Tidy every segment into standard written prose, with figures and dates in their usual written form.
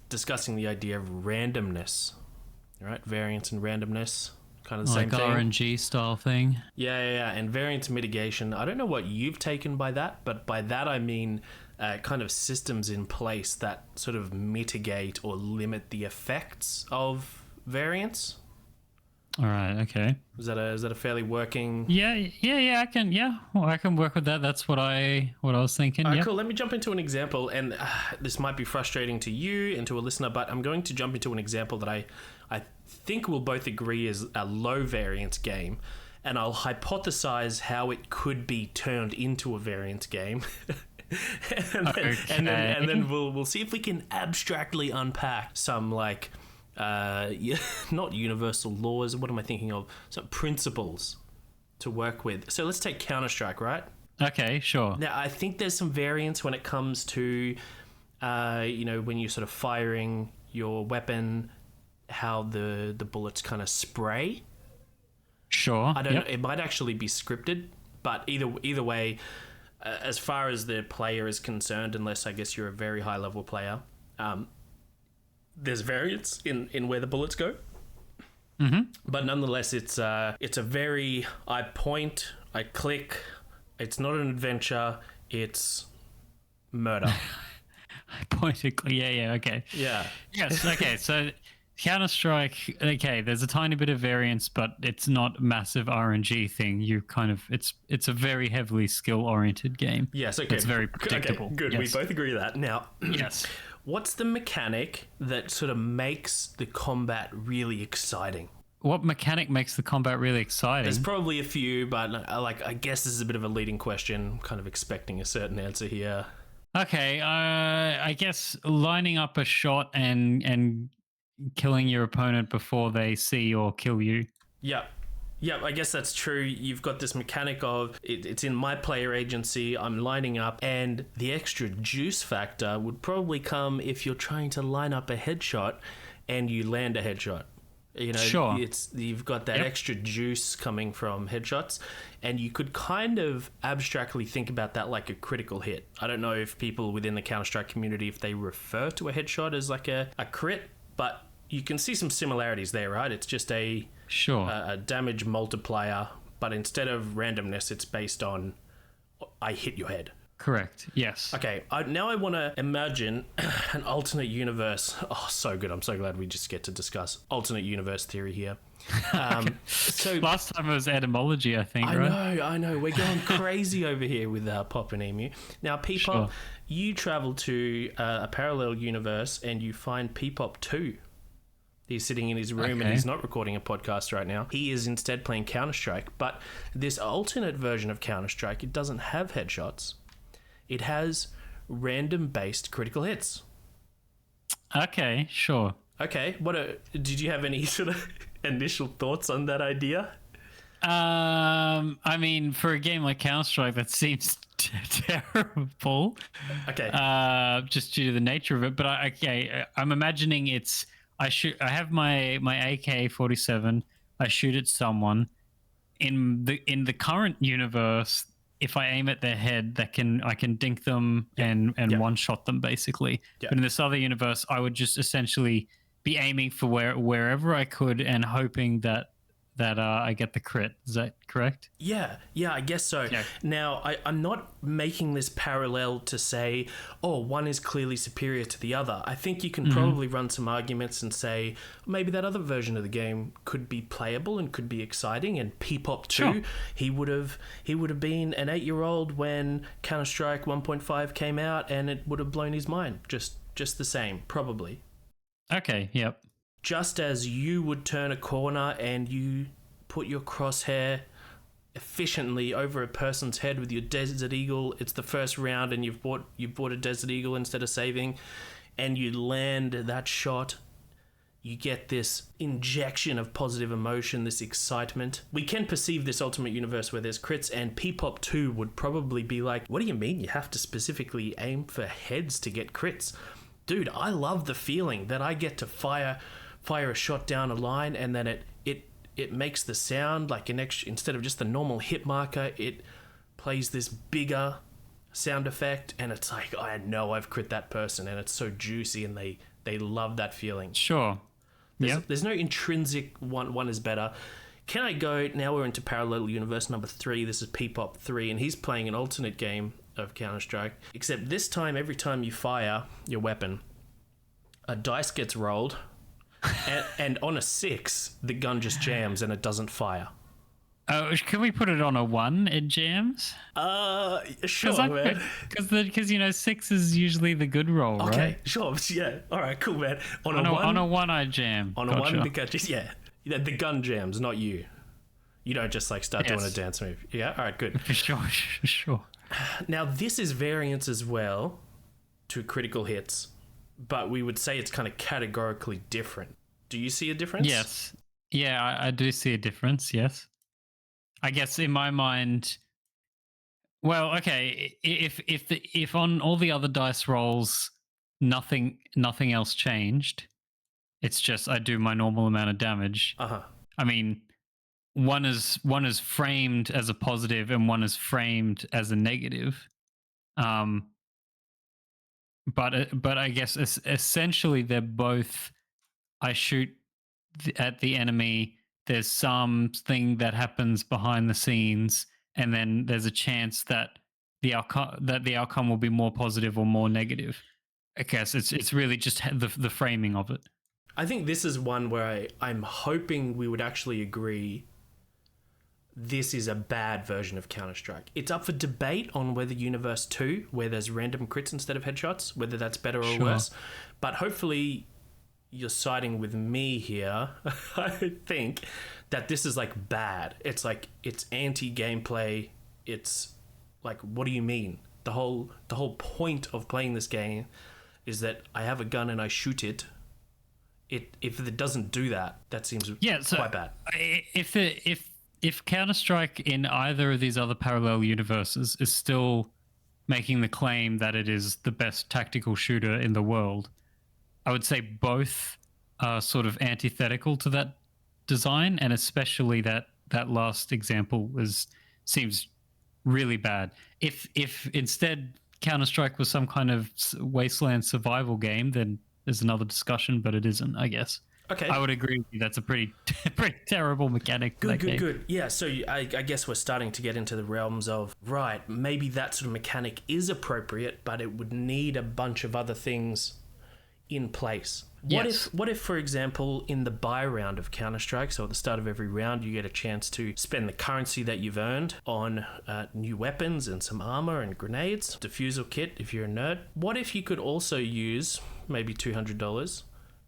discussing the idea of randomness. All right, variance and randomness, kind of the same Like thing. RNG style thing. Yeah, and variance mitigation. I don't know what you've taken by that, but by that I mean kind of systems in place that sort of mitigate or limit the effects of variance. All right. Okay. Is that a fairly working? Yeah. I can. Yeah. Well, I can work with that. That's what I was thinking. Yeah. Cool. Let me jump into an example, and this might be frustrating to you and to a listener, but I'm going to jump into an example that I think we'll both agree is a low variance game, and I'll hypothesize how it could be turned into a variance game. and then we'll see if we can abstractly unpack some like not universal laws. What am I thinking of? Some principles to work with. So let's take Counter-Strike, right? Okay, sure. Now I think there's some variance when it comes to when you're sort of firing your weapon, how the bullets kind of spray. Sure. I don't know. It might actually be scripted, but either way, as far as the player is concerned, unless I guess you're a very high level player, there's variance in where the bullets go. Mm-hmm. But nonetheless, it's a very I point, I click. It's not an adventure. It's murder. Pointically, yeah, okay. Yeah. Yes, okay. So Counter-Strike, okay, there's a tiny bit of variance, but it's not a massive RNG thing. You kind of it's a very heavily skill-oriented game. Yes, okay. It's very predictable. Okay, good. Yes. We both agree with that. Now, Yes. what's the mechanic that sort of makes the combat really exciting? What mechanic makes the combat really exciting? There's probably a few, but I guess this is a bit of a leading question. I'm kind of expecting a certain answer here. Okay, I guess lining up a shot and killing your opponent before they see or kill you. Yeah, I guess that's true. You've got this mechanic of it's in my player agency, I'm lining up, and the extra juice factor would probably come if you're trying to line up a headshot and you land a headshot. Sure. You've got that extra juice coming from headshots, and you could kind of abstractly think about that like a critical hit. I don't know if people within the Counter-Strike community, if they refer to a headshot as like a crit, but you can see some similarities there, right? It's just a damage multiplier, but instead of randomness, it's based on I hit your head. Correct. Yes. Okay, now I want to imagine an alternate universe. Oh, so good. I'm so glad we just get to discuss alternate universe theory here. So last time it was etymology, I think, right? I know. We're going crazy over here with Pop and Emu. Now, P-Pop, Sure. you travel to a parallel universe and you find P-Pop 2. He's sitting in his room and he's not recording a podcast right now. He is instead playing Counter-Strike. But this alternate version of Counter-Strike, it doesn't have headshots. It has random-based critical hits. Okay, sure. Okay, did you have any sort of initial thoughts on that idea? I mean, for a game like Counter-Strike, that seems terrible. Okay. Just due to the nature of it. But I'm imagining I have my AK-47. I shoot at someone. In the current universe, if I aim at their head, I can dink them and one shot them basically. Yeah. But in this other universe, I would just essentially be aiming for wherever I could and hoping that I get the crit. Is that correct? Yeah, I guess so. Yeah. Now, I'm not making this parallel to say, one is clearly superior to the other. I think you can probably run some arguments and say maybe that other version of the game could be playable and could be exciting. And P-Pop 2, Sure. he would have been an 8-year-old when Counter-Strike 1.5 came out, and it would have blown his mind. Just the same, probably. Okay. Yep. Just as you would turn a corner and you put your crosshair efficiently over a person's head with your Desert Eagle, it's the first round and you've bought a Desert Eagle instead of saving, and you land that shot, you get this injection of positive emotion, this excitement. We can perceive this ultimate universe where there's crits, and P-Pop 2 would probably be like, what do you mean you have to specifically aim for heads to get crits? Dude, I love the feeling that I get to fire a shot down a line, and then it makes the sound like instead of just the normal hit marker, it plays this bigger sound effect, and it's like, I know I've crit that person, and it's so juicy, and they They love that feeling. Sure. There's no intrinsic one is better. Can I go, now we're into parallel universe number 3. This is Peepop 3, and he's playing an alternate game of Counter-Strike, except this time, every time you fire your weapon, a dice gets rolled, and on a 6, the gun just jams and it doesn't fire. Oh, can we put it on a 1? It jams? Sure, man. Because 6 is usually the good roll, right? Okay, sure. Yeah. All right, cool, man. On a 1, I jam. On Gotcha. a 1, because the gun jams, not you. You don't just like start doing a dance move. Yeah. All right, good. For sure. Now this is variance as well to critical hits, but we would say it's kind of categorically different. Do you see a difference? Yes. Yeah, I do see a difference. Yes. I guess in my mind, well, okay, if on all the other dice rolls nothing else changed, it's just I do my normal amount of damage. I mean, one is framed as a positive and one is framed as a negative. But I guess essentially they're both. I shoot at the enemy. There's something that happens behind the scenes, and then there's a chance that the outcome will be more positive or more negative. I guess it's really just the framing of it. I think this is one where I'm hoping we would actually agree this is a bad version of Counter-Strike. It's up for debate on whether Universe 2, where there's random crits instead of headshots, whether that's better or worse. But hopefully you're siding with me here. I think that this is like bad. It's like it's anti-gameplay. It's like, what do you mean? The whole point of playing this game is that I have a gun and I shoot it. If it doesn't do that, that seems quite bad. If Counter-Strike in either of these other parallel universes is still making the claim that it is the best tactical shooter in the world, I would say both are sort of antithetical to that design, and especially that last example seems really bad. If instead Counter-Strike was some kind of wasteland survival game, then there's another discussion, but it isn't, I guess. Okay. I would agree with you. That's a pretty terrible mechanic. Good. Yeah, so I guess we're starting to get into the realms of, right, maybe that sort of mechanic is appropriate, but it would need a bunch of other things in place. What if, for example, in the buy round of Counter-Strike, so at the start of every round, you get a chance to spend the currency that you've earned on new weapons and some armor and grenades, diffusal kit if you're a nerd. What if you could also use maybe $200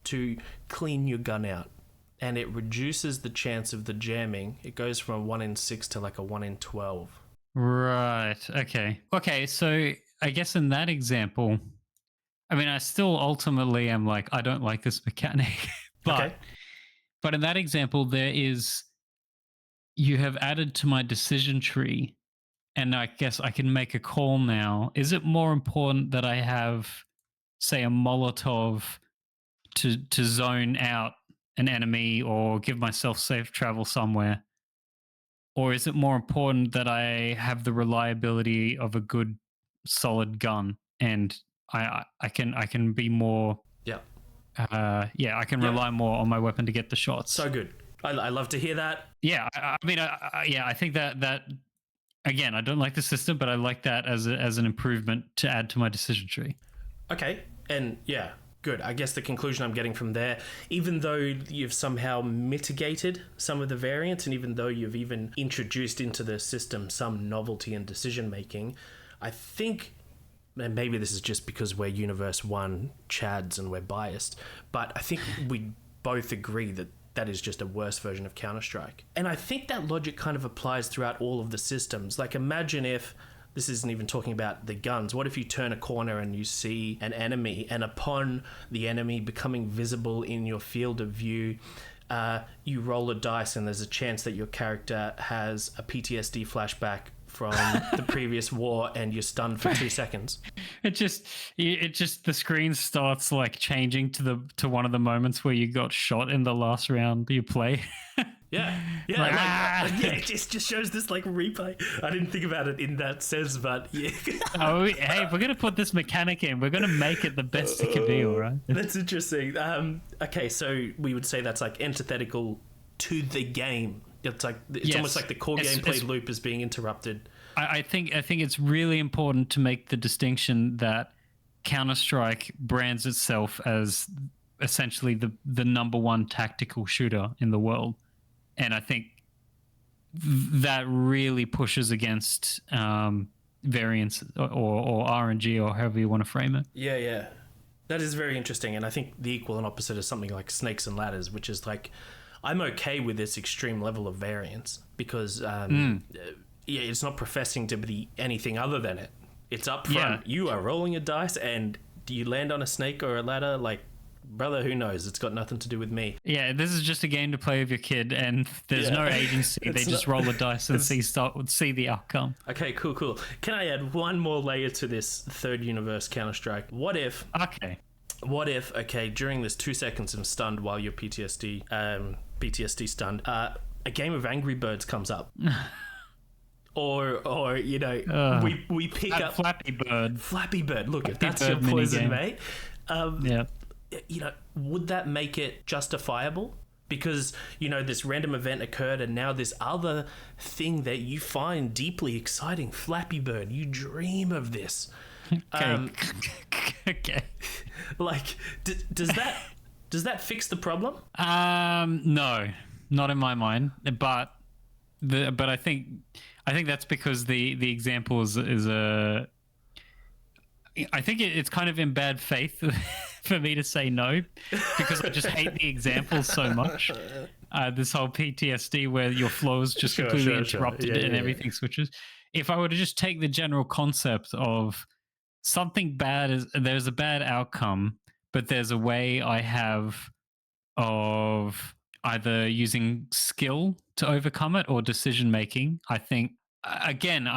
to clean your gun out, and it reduces the chance of the jamming? It goes from a 1 in 6 to like a 1 in 12. Right. Okay. So I guess in that example, I mean, I still ultimately am like, I don't like this mechanic, but in that example, you have added to my decision tree, and I guess I can make a call now. Is it more important that I have, say, a Molotov to zone out an enemy or give myself safe travel somewhere? Or is it more important that I have the reliability of a good, solid gun, and I can be more... I can rely more on my weapon to get the shots. So good. I love to hear that. Yeah, I think that again, I don't like the system, but I like that as an improvement to add to my decision tree. Okay, and yeah, good. I guess the conclusion I'm getting from there, even though you've somehow mitigated some of the variance, and even though you've even introduced into the system some novelty in decision making, I think, and maybe this is just because we're Universe 1 Chads and we're biased, but I think we both agree that that is just a worse version of Counter-Strike. And I think that logic kind of applies throughout all of the systems. Like, imagine if, this isn't even talking about the guns, what if you turn a corner and you see an enemy, and upon the enemy becoming visible in your field of view, you roll a dice and there's a chance that your character has a PTSD flashback from the previous war and you're stunned for 2 seconds. It just the screen starts like changing to one of the moments where you got shot in the last round you play. Yeah, yeah, Like, yeah. It just shows this like replay. I didn't think about it in that sense, but yeah. Oh, hey, if we're gonna put this mechanic in, we're gonna make it the best it can be, all right? That's interesting. Okay, so we would say that's like antithetical to the game. It's like it's Yes. almost like the core gameplay loop is being interrupted. I think it's really important to make the distinction that Counter-Strike brands itself as essentially the number one tactical shooter in the world, and I think that really pushes against variance or RNG or however you want to frame it. Yeah, yeah. That is very interesting, and I think the equal and opposite is something like Snakes and Ladders, which is like, I'm okay with this extreme level of variance because, yeah, it's not professing to be anything other than it. It's up front. Yeah. You are rolling a dice, and do you land on a snake or a ladder? Like, brother, who knows? It's got nothing to do with me. Yeah, this is just a game to play with your kid, and there's no agency. They just roll the dice and see the outcome. Okay, cool. Can I add one more layer to this third universe Counter-Strike? What if, okay, during this 2 seconds of stunned while you're PTSD stunned, a game of Angry Birds comes up. Or you know, we pick up Flappy Bird. Flappy Bird. Look, if that's Bird your poison, minigame. mate. Yeah. You know, would that make it justifiable? Because, you know, this random event occurred and now this other thing that you find deeply exciting, Flappy Bird, you dream of this. Okay. Okay. Like, does that fix the problem? No, not in my mind. But I think that's because the example is a. I think it's kind of in bad faith for me to say no, because I just hate the example so much. This whole PTSD where your flow is just completely interrupted and everything switches. If I were to just take the general concept of something bad, there's a bad outcome, but there's a way I have of either using skill to overcome it or decision making. I think again,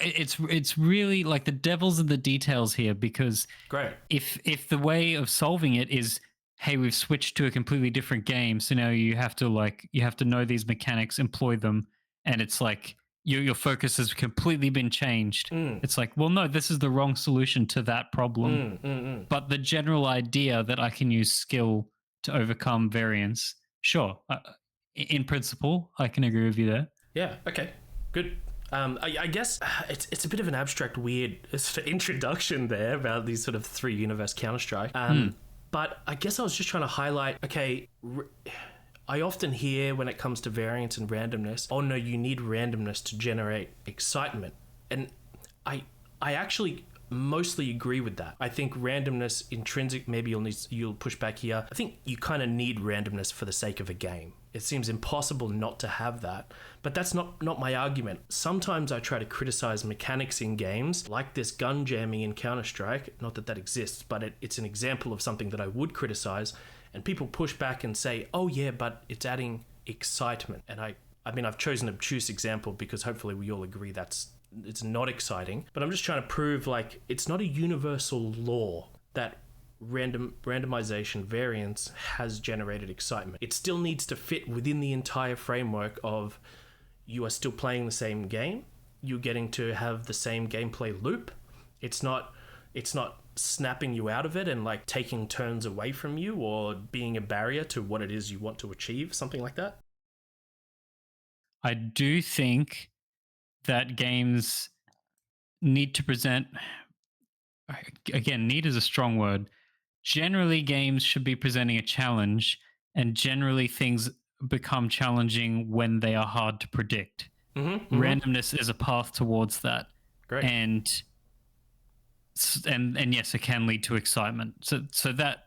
it's really like the devil's in the details here, because Great. if the way of solving it is, hey, we've switched to a completely different game, so now you have to know these mechanics, employ them, and it's like your focus has completely been changed. It's like, well, no, this is the wrong solution to that problem. But the general idea that I can use skill to overcome variance, sure, in principle, I can agree with you there. Yeah. Okay. Good. I guess it's a bit of an abstract, weird sort of introduction there about these sort of three universe Counter-Strike. But I guess I was just trying to highlight, okay, I often hear when it comes to variance and randomness, oh no, you need randomness to generate excitement. And I actually mostly agree with that. I think randomness, intrinsic, maybe you'll push back here. I think you kind of need randomness for the sake of a game. It seems impossible not to have that. But that's not my argument. Sometimes I try to criticize mechanics in games, like this gun jamming in Counter-Strike. Not that exists, but it's an example of something that I would criticize. And people push back and say, oh yeah, but it's adding excitement. And I mean, I've chosen an obtuse example because hopefully we all agree it's not exciting. But I'm just trying to prove, like, it's not a universal law that randomization variance has generated excitement. It still needs to fit within the entire framework of you are still playing the same game, you're getting to have the same gameplay loop. It's not snapping you out of it and like taking turns away from you or being a barrier to what it is you want to achieve, something like that. I do think that games need to present, again, need is a strong word. Generally, games should be presenting a challenge, and generally things become challenging when they are hard to predict. Randomness is a path towards that. Great. And yes, it can lead to excitement. So that,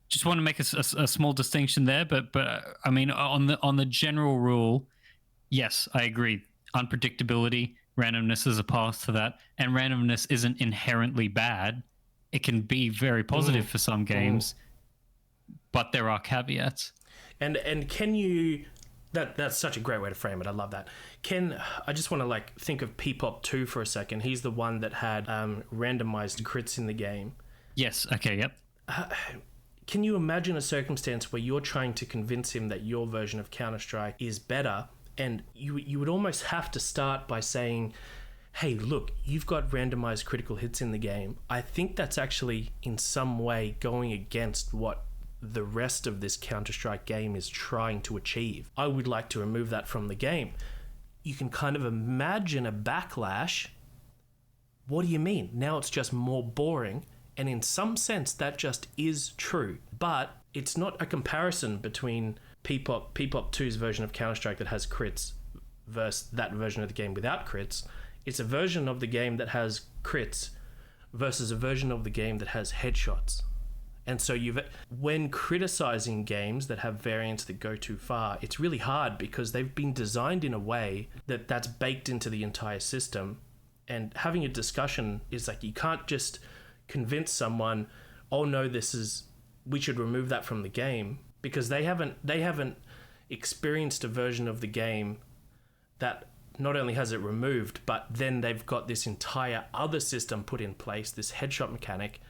just want to make a small distinction there, but I mean, on the general rule, yes, I agree. Unpredictability, randomness is a path to that, and randomness isn't inherently bad. It can be very positive for some games, but there are caveats. And can you? That's such a great way to frame it. I love that. I just want to like think of P-Pop 2 for a second. He's the one that had randomized crits in the game. Yes. Okay. Yep. can you imagine a circumstance where you're trying to convince him that your version of Counter-Strike is better, and you would almost have to start by saying, hey, look, you've got randomized critical hits in the game. I think that's actually in some way going against what the rest of this Counter-Strike game is trying to achieve. I would like to remove that from the game. You can kind of imagine a backlash. What do you mean? Now it's just more boring. And in some sense, that just is true. But it's not a comparison between P-Pop 2's version of Counter-Strike that has crits versus that version of the game without crits. It's a version of the game that has crits versus a version of the game that has headshots. And so when criticizing games that have variants that go too far, it's really hard because they've been designed in a way that's baked into the entire system. And having a discussion is like, you can't just convince someone, oh no, we should remove that from the game, because they haven't experienced a version of the game that not only has it removed, but then they've got this entire other system put in place, this headshot mechanic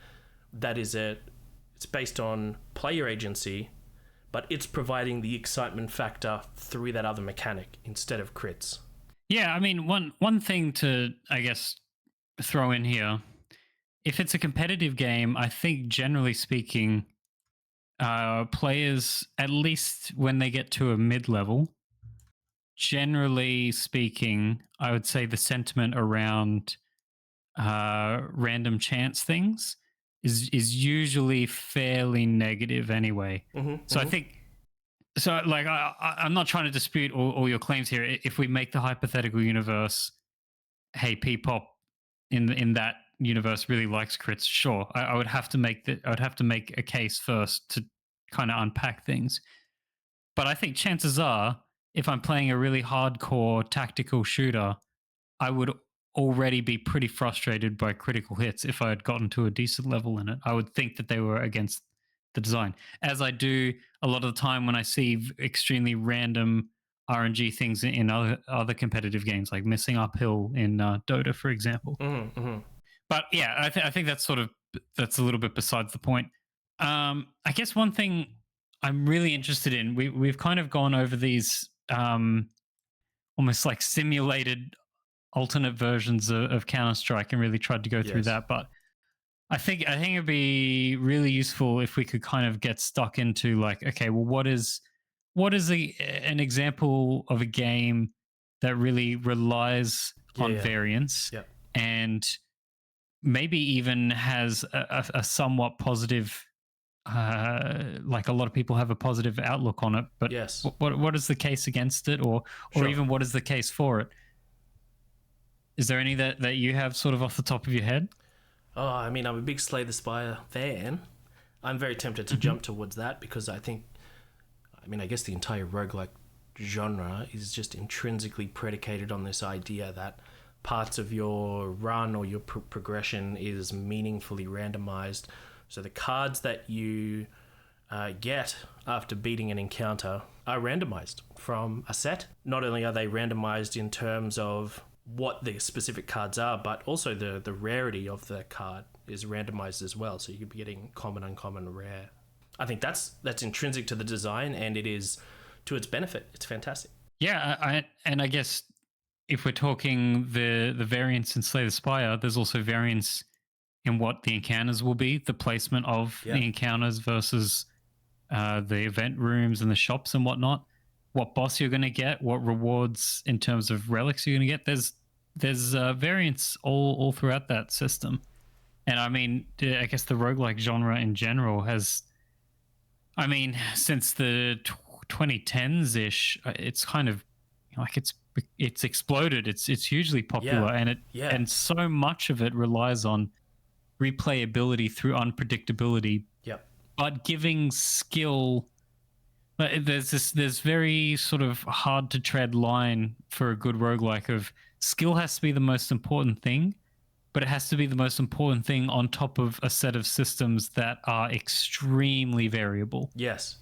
that it's based on player agency, but it's providing the excitement factor through that other mechanic instead of crits. Yeah, I mean, one thing to, I guess, throw in here, if it's a competitive game, I think generally speaking, players, at least when they get to a mid-level, generally speaking, I would say the sentiment around random chance things is usually fairly negative anyway. So I think, so like I'm not trying to dispute all your claims here. If we make the hypothetical universe, hey, P-Pop in that universe really likes crits, sure, I would have to make a case first to kind of unpack things. But I think chances are, if I'm playing a really hardcore tactical shooter, I would already be pretty frustrated by critical hits if I had gotten to a decent level in it. I would think that they were against the design, as I do a lot of the time when I see extremely random RNG things in other competitive games, like missing uphill in Dota, for example. But yeah, I think that's a little bit besides the point. I guess one thing I'm really interested in, we've kind of gone over these almost like simulated alternate versions of Counter-Strike and really tried to go through that. But I think it'd be really useful if we could kind of get stuck into like, okay, well, what is an example of a game that really relies on variance and maybe even has a somewhat positive, like a lot of people have a positive outlook on it, but what is the case against it, or even what is the case for it? Is there any that you have sort of off the top of your head? Oh, I mean, I'm a big Slay the Spire fan. I'm very tempted to jump towards that because I guess the entire roguelike genre is just intrinsically predicated on this idea that parts of your run or your progression is meaningfully randomized. So the cards that you get after beating an encounter are randomized from a set. Not only are they randomized in terms of what the specific cards are, but also the rarity of the card is randomized as well. So you could be getting common, uncommon, rare. I think that's intrinsic to the design, and it is to its benefit. It's fantastic. Yeah, I guess if we're talking the variance in Slay the Spire, there's also variance in what the encounters will be, the placement of the encounters versus the event rooms and the shops and whatnot. What boss you're going to get, what rewards in terms of relics you're going to get. There's variance all throughout that system. And I mean, I guess the roguelike genre in general has, I mean, since the 2010s-ish, it's kind of like it's exploded. It's hugely popular, and so much of it relies on replayability through unpredictability. But giving skill, there's very sort of hard to tread line for a good roguelike of skill has to be the most important thing, but it has to be the most important thing on top of a set of systems that are extremely variable. Yes.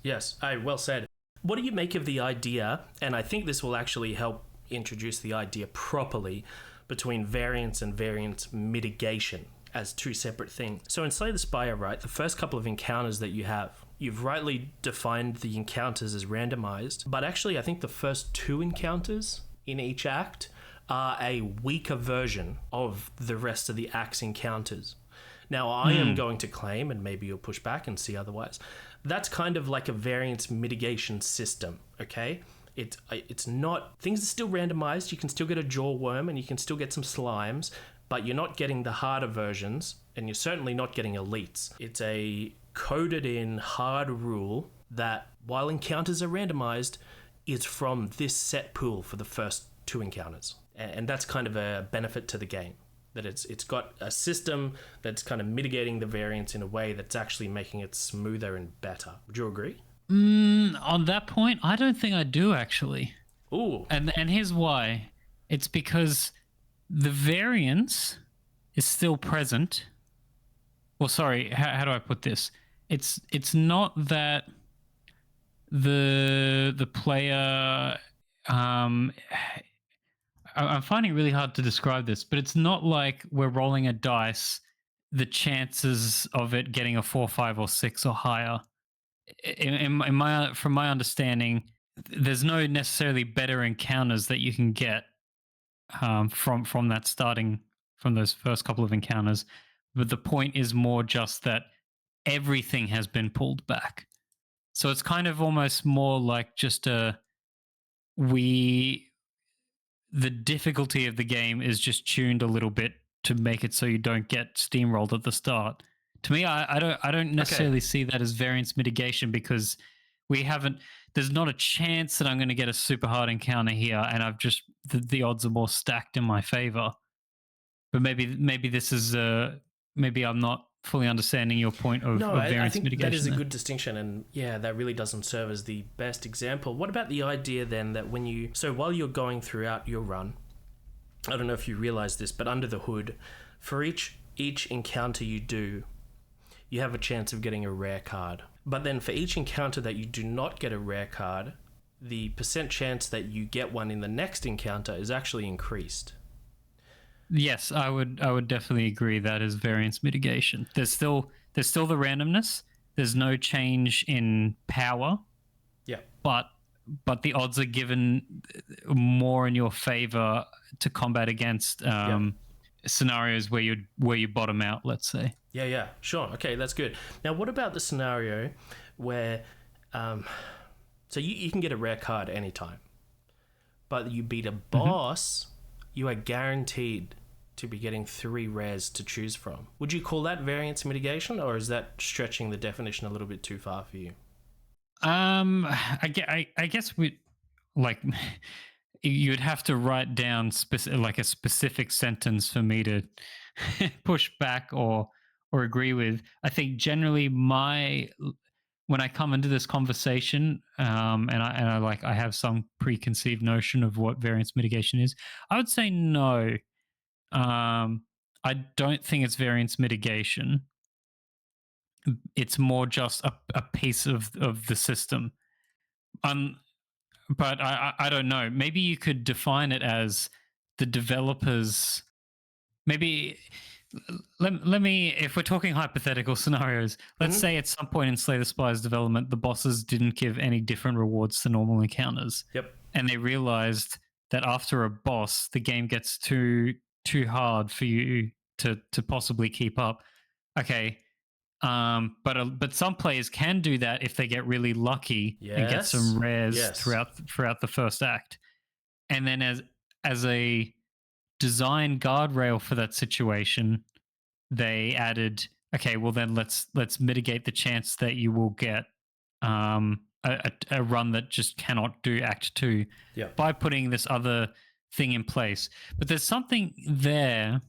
Well said. What do you make of the idea, and I think this will actually help introduce the idea properly, between variance and variance mitigation as two separate things? So in Slay the Spire, right, the first couple of encounters that you have, you've rightly defined the encounters as randomized, but actually, I think the first two encounters in each act are a weaker version of the rest of the act's encounters. Now, I am going to claim, and maybe you'll push back and see otherwise, that's kind of like a variance mitigation system, okay? It's not, things are still randomized. You can still get a jaw worm and you can still get some slimes, but you're not getting the harder versions, and you're certainly not getting elites. It's a coded in hard rule that while encounters are randomized, is from this set pool for the first two encounters. And that's kind of a benefit to the game, that it's got a system that's kind of mitigating the variance in a way that's actually making it smoother and better. Would you agree? On that point, I don't think I do actually. Ooh. And here's why. It's because the variance is still present. Well, sorry, how do I put this? It's not that the player I'm finding it really hard to describe this, but it's not like we're rolling a dice, the chances of it getting a 4, 5, or 6 or higher. In my from my understanding, there's no necessarily better encounters that you can get from that starting from those first couple of encounters. But the point is more just that everything has been pulled back. So it's kind of almost more like just we the difficulty of the game is just tuned a little bit to make it so you don't get steamrolled at the start. To me, I don't necessarily see that as variance mitigation, because we haven't. There's not a chance that I'm going to get a super hard encounter here, and I've just the odds are more stacked in my favor. But maybe this is maybe I'm not fully understanding your point of, No, of I variance think mitigation. that is a there. good distinction, and yeah, that really doesn't serve as the best example. What about the idea then that while you're going throughout your run, I don't know if you realize this, but under the hood, for each encounter you do, you have a chance of getting a rare card. But then for each encounter that you do not get a rare card, the percent chance that you get one in the next encounter is actually increased. Yes, I would definitely agree that is variance mitigation. There's still the randomness. There's no change in power, Yeah. but the odds are given more in your favor to combat against scenarios where you bottom out, let's say. Yeah, sure. Okay, that's good. Now, what about the scenario where, so you can get a rare card anytime, but you beat a boss, you are guaranteed to be getting 3 rares to choose from. Would you call that variance mitigation, or is that stretching the definition a little bit too far for you? I guess we like you'd have to write down like a specific sentence for me to push back or agree with. I think generally when I come into this conversation, and I have some preconceived notion of what variance mitigation is, I would say no. I don't think it's variance mitigation. It's more just a piece of the system. But I don't know. Maybe you could define it as the developers. Maybe let me, if we're talking hypothetical scenarios, let's say at some point in Slay the Spire's development, the bosses didn't give any different rewards to normal encounters. Yep. And they realized that after a boss, the game gets too hard for you to possibly keep up. Okay. But some players can do that if they get really lucky and get some rares throughout the first act. And then as a design guardrail for that situation, they added, okay, well then let's mitigate the chance that you will get a run that just cannot do Act 2 by putting this other thing in place. But there's something there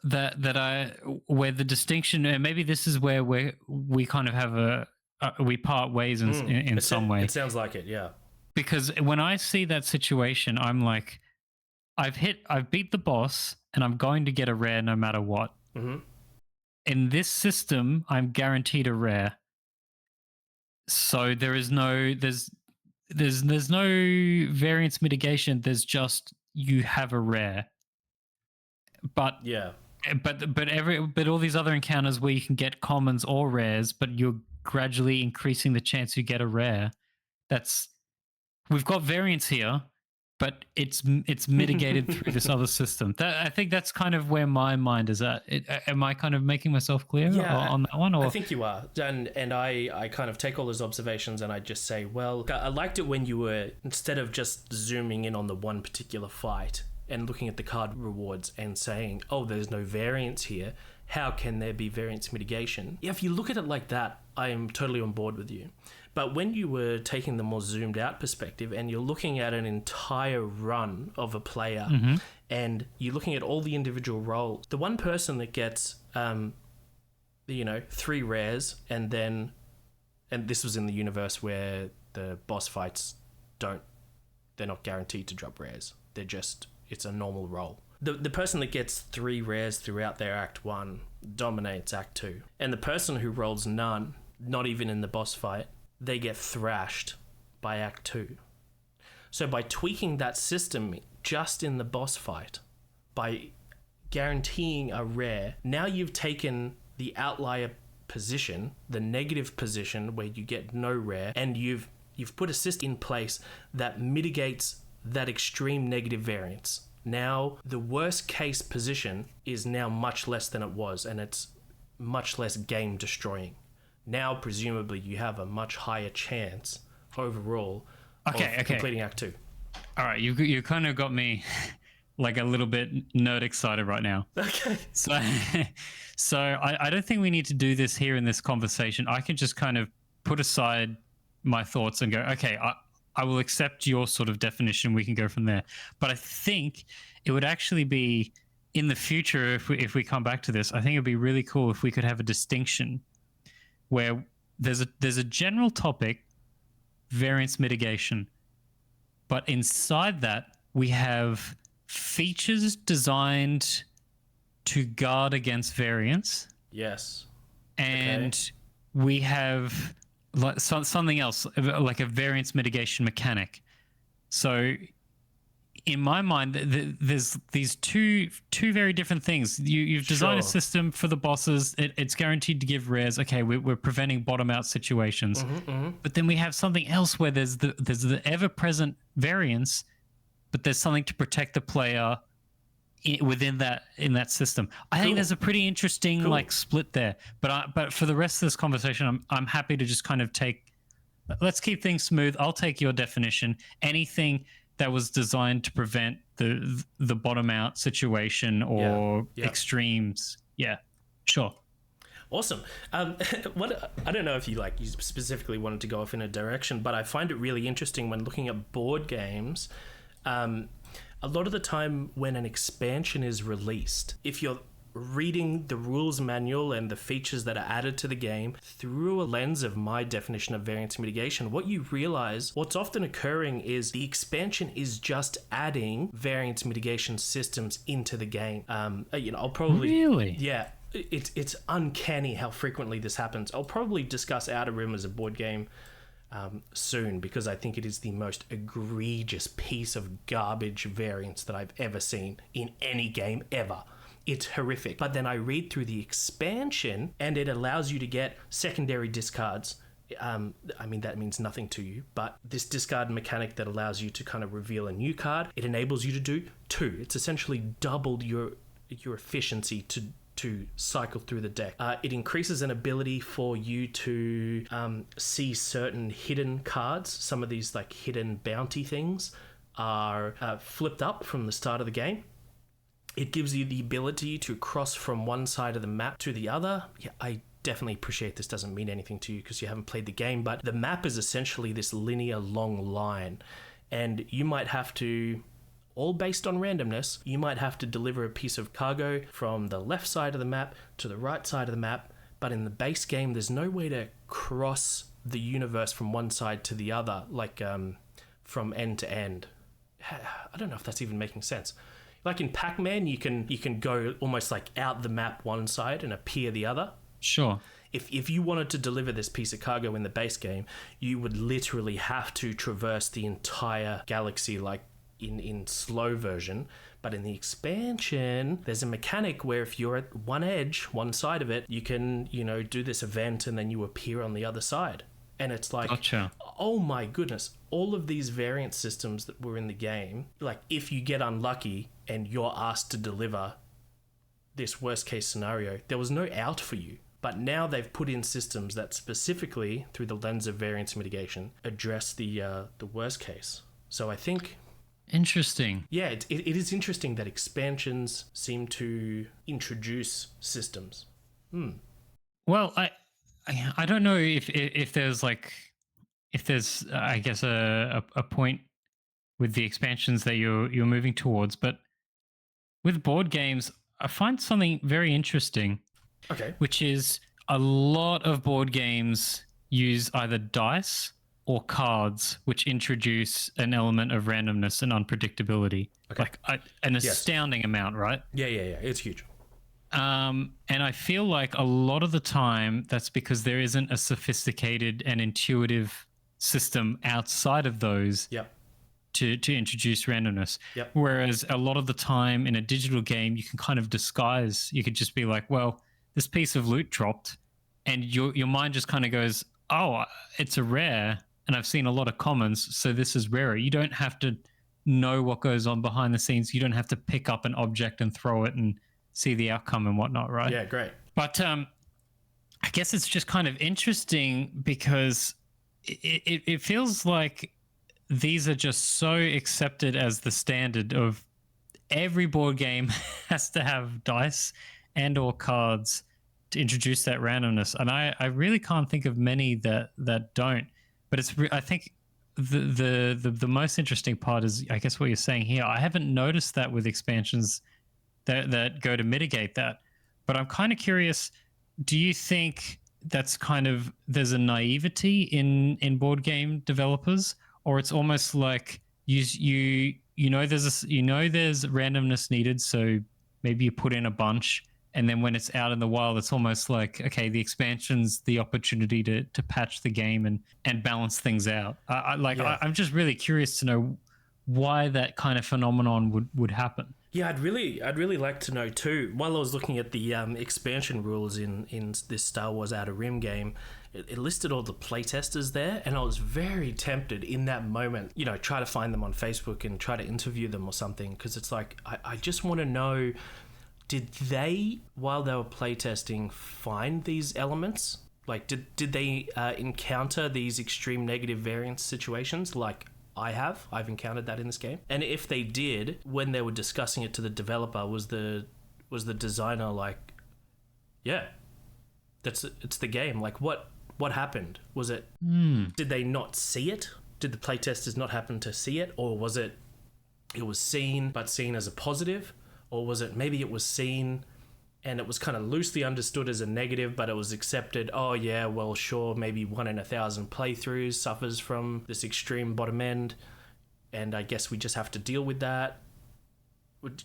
where the distinction, and maybe this is where we kind of have we part ways in some way. It sounds like it, yeah. Because when I see that situation, I'm like, I've beat the boss, and I'm going to get a rare no matter what. In this system, I'm guaranteed a rare. So there's no variance mitigation. There's just you have a rare. But yeah. But all these other encounters where you can get commons or rares, but you're gradually increasing the chance you get a rare. That's we've got variance here, but it's mitigated through this other system. I think that's kind of where my mind is at. Am I kind of making myself clear on that one? Or I think you are. And I kind of take all those observations and I just say, well, I liked it when you were, instead of just zooming in on the one particular fight and looking at the card rewards and saying, oh, there's no variance here, how can there be variance mitigation? Yeah, if you look at it like that, I am totally on board with you. But when you were taking the more zoomed out perspective and you're looking at an entire run of a player and you're looking at all the individual roles, the one person that gets, 3 rares and this was in the universe where the boss fights they're not guaranteed to drop rares. It's a normal roll. The person that gets 3 rares throughout their Act 1 dominates Act 2. And the person who rolls none, not even in the boss fight, they get thrashed by Act 2. So by tweaking that system just in the boss fight, by guaranteeing a rare, now you've taken the outlier position, the negative position where you get no rare, and you've put a system in place that mitigates that extreme negative variance. Now, the worst case position is now much less than it was, and it's much less game destroying. Now, presumably, you have a much higher chance overall of completing Act 2. All right, you kind of got me like a little bit nerd excited right now. Okay. So I don't think we need to do this here in this conversation. I can just kind of put aside my thoughts and go, okay, I will accept your sort of definition. We can go from there. But I think it would actually be in the future, if we come back to this, I think it'd be really cool if we could have a distinction where there's a general topic, variance mitigation, but inside that we have features designed to guard against variance. Yes. And we have like something else, like a variance mitigation mechanic. So in my mind, there's these two very different things. You've designed a system for the bosses. It's guaranteed to give rares. Okay, we're preventing bottom out situations. But then we have something else where there's the ever present variance, but there's something to protect the player within that system. I think there's a pretty interesting like split there. But for the rest of this conversation, I'm happy to just kind of let's keep things smooth. I'll take your definition. Anything that was designed to prevent the bottom out situation or extremes. Yeah, sure. Awesome. What I don't know if you specifically wanted to go off in a direction, but I find it really interesting when looking at board games. A lot of the time when an expansion is released, if you're reading the rules manual and the features that are added to the game through a lens of my definition of variance mitigation, what you realize, what's often occurring is the expansion is just adding variance mitigation systems into the game. I'll probably... Really? Yeah. It's uncanny how frequently this happens. I'll probably discuss Outer Rim as a board game soon, because I think it is the most egregious piece of garbage variance that I've ever seen in any game ever. It's horrific. But then I read through the expansion and it allows you to get secondary discards. That means nothing to you, but this discard mechanic that allows you to kind of reveal a new card, it enables you to do 2. It's essentially doubled your efficiency to cycle through the deck. It increases an ability for you to see certain hidden cards. Some of these like hidden bounty things are flipped up from the start of the game. It gives you the ability to cross from one side of the map to the other. Yeah, I definitely appreciate this doesn't mean anything to you because you haven't played the game, but the map is essentially this linear long line, and you might have to, all based on randomness, you might have to deliver a piece of cargo from the left side of the map to the right side of the map, but in the base game, there's no way to cross the universe from one side to the other, like from end to end. I don't know if that's even making sense. Like in Pac-Man, you can go almost like out the map one side and appear the other. Sure. If you wanted to deliver this piece of cargo in the base game, you would literally have to traverse the entire galaxy like in slow version. But But in the expansion, there's a mechanic where if you're at one edge, one side of it, you can, do this event and then you appear on the other side. And it's like, Gotcha. oh my goodness, all of these variance systems that were in the game, like if you get unlucky and you're asked to deliver this worst case scenario, there was no out for you. But now they've put in systems that specifically, through the lens of variance mitigation, address the worst case. So I think... Interesting. Yeah, it is interesting that expansions seem to introduce systems. Well, I don't know if there's I guess a point with the expansions that you're moving towards, but with board games, I find something very interesting, Okay. which is a lot of board games use either dice or cards, which introduce an element of randomness and unpredictability. Okay. Like an astounding amount, right? Yeah. It's huge. And I feel like a lot of the time that's because there isn't a sophisticated and intuitive system outside of those Yep. to introduce randomness. Yep. Whereas a lot of the time in a digital game, you can kind of disguise. You could just be like, well, this piece of loot dropped, and your mind just kind of goes, oh, it's a rare, and I've seen a lot of commons, so this is rarer. You don't have to know what goes on behind the scenes. You don't have to pick up an object and throw it and see the outcome and whatnot, right? Yeah, great. But I guess it's just kind of interesting because it feels like these are just so accepted as the standard of every board game has to have dice and or cards to introduce that randomness. And I really can't think of many that don't. But I think the most interesting part is, I guess, what you're saying here. I haven't noticed that with expansions that go to mitigate that. But I'm kind of curious, do you think that's kind of, there's a naivety in board game developers, or it's almost like there's randomness needed, so maybe you put in a bunch, and then when it's out in the wild, it's almost like, okay, the expansion's the opportunity to patch the game and balance things out. I'm just really curious to know why that kind of phenomenon would happen. Yeah, I'd really like to know too. While I was looking at the expansion rules in this Star Wars Outer Rim game, it listed all the playtesters there, and I was very tempted in that moment, try to find them on Facebook and try to interview them or something, because it's like, I just want to know, did they, while they were playtesting, find these elements? Like, did they encounter these extreme negative variance situations like I've encountered that in this game? And if they did, when they were discussing it to the developer, was the designer like, yeah, it's the game. Like, what happened? Was it, did they not see it? Did the playtesters not happen to see it? Or was it was seen, but seen as a positive? Or was it maybe it was seen and it was kind of loosely understood as a negative, but it was accepted, oh yeah, well sure, maybe 1 in 1,000 playthroughs suffers from this extreme bottom end, and I guess we just have to deal with that.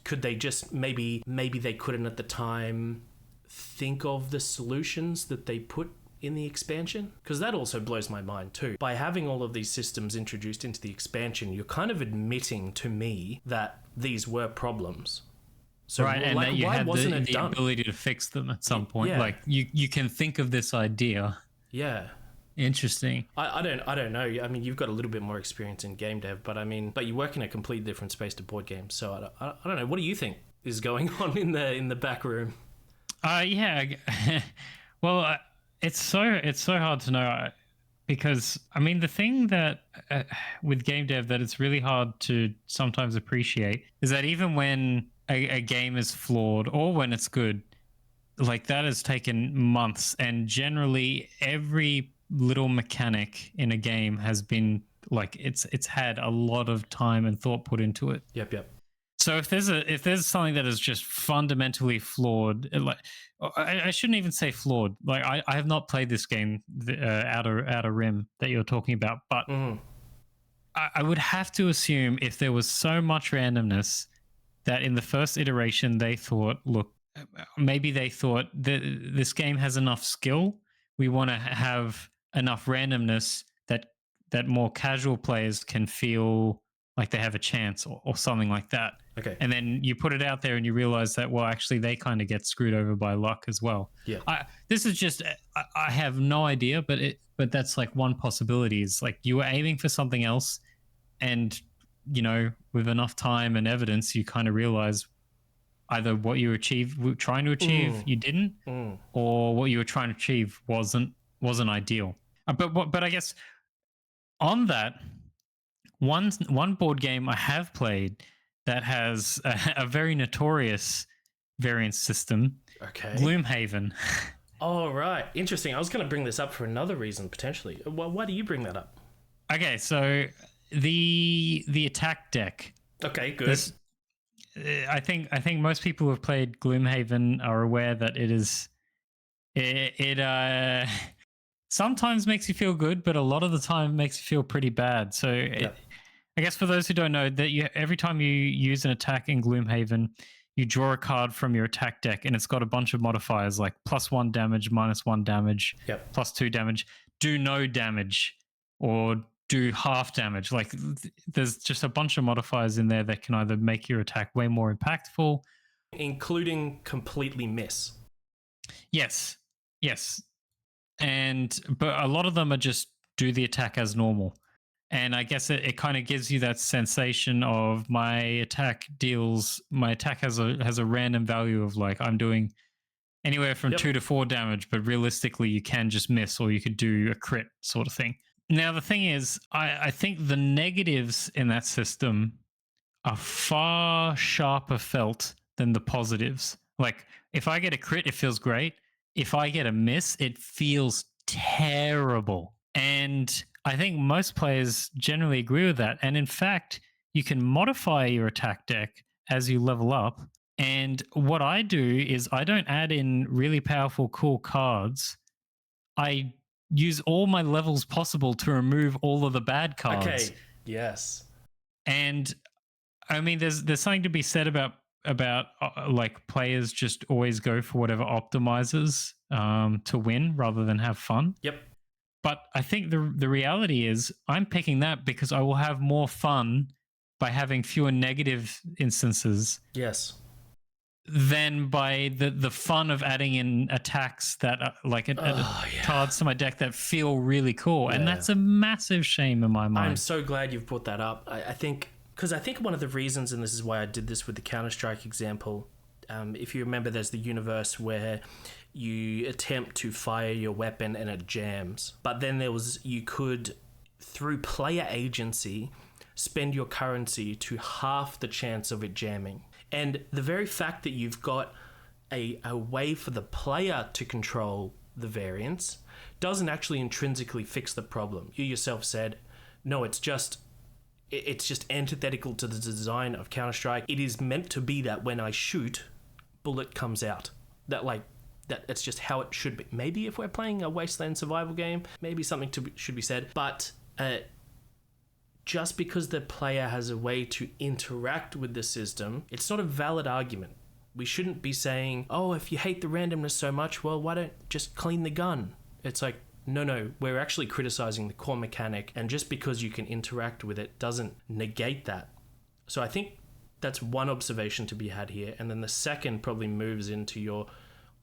Could they just, maybe they couldn't at the time think of the solutions that they put in the expansion? Because that also blows my mind too. By having all of these systems introduced into the expansion, you're kind of admitting to me that these were problems. So right, and that you why had wasn't the ability to fix them at some point. Yeah. Like you can think of this idea. Yeah. Interesting. I don't know. I mean, you've got a little bit more experience in game dev, but you work in a completely different space to board games. So I don't know. What do you think is going on in the back room? Yeah. Well, it's so hard to know, because I mean, the thing that with game dev that it's really hard to sometimes appreciate is that even when a game is flawed or when it's good, like that has taken months, and generally every little mechanic in a game has been like it's had a lot of time and thought put into it. Yep. So if there's something that is just fundamentally flawed, like I shouldn't even say flawed. Like I have not played this game, Outer Rim, that you're talking about, but I would have to assume if there was so much randomness that in the first iteration they thought, look, maybe they thought that this game has enough skill. We want to have enough randomness that more casual players can feel like they have a chance or something like that. Okay. And then you put it out there and you realize that, well, actually they kind of get screwed over by luck as well. Yeah. This is just I have no idea, but that's like one possibility is like you were aiming for something else, and with enough time and evidence you kind of realize either what you were trying to achieve you didn't, or what you were trying to achieve wasn't ideal. But I guess on that, one board game I have played that has a very notorious variance system, Okay. Gloomhaven. Oh, right. Interesting. I was going to bring this up for another reason, potentially. Well, why do you bring that up? Okay, so the attack deck. Okay, good. I think most people who have played Gloomhaven are aware that it sometimes makes you feel good, but a lot of the time makes you feel pretty bad. So I guess for those who don't know, that every time you use an attack in Gloomhaven, you draw a card from your attack deck, and it's got a bunch of modifiers like +1 damage, -1 damage, Yep. +2 damage, do no damage, or do half damage. Like there's just a bunch of modifiers in there that can either make your attack way more impactful, Including completely miss. yes, yes, but a lot of them are just do the attack as normal. And I guess it kind of gives you that sensation of my attack has a random value of like I'm doing anywhere from 2 to 4 damage, but realistically you can just miss or you could do a crit sort of thing. Now the thing is, I think the negatives in that system are far sharper felt than the positives. Like if I get a crit, it feels great. If I get a miss, it feels terrible. And I think most players generally agree with that. And in fact, you can modify your attack deck as you level up. And what I do is I don't add in really powerful, cool cards. I use all my levels possible to remove all of the bad cards. Okay. Yes. And I mean, there's something to be said about like players just always go for whatever optimizes to win rather than have fun. Yep. But I think the reality is I'm picking that because I will have more fun by having fewer negative instances. Yes. Than by the fun of adding in attacks that are like cards to my deck that feel really cool. And that's a massive shame in my mind. I'm so glad you've brought that up. I think one of the reasons, and this is why I did this with the Counter-Strike example, if you remember, there's the universe where you attempt to fire your weapon and it jams. But then you could, through player agency, spend your currency to half the chance of it jamming. And the very fact that you've got a way for the player to control the variance doesn't actually intrinsically fix the problem. You yourself said, no, it's just antithetical to the design of Counter-Strike. It is meant to be that when I shoot, bullet comes out. That it's just how it should be. Maybe if we're playing a wasteland survival game, maybe something should be said. But just because the player has a way to interact with the system, it's not a valid argument. We shouldn't be saying, oh, if you hate the randomness so much, well, why don't just clean the gun? It's like, no, we're actually criticizing the core mechanic, and just because you can interact with it doesn't negate that. So I think that's one observation to be had here. And then the second probably moves into your,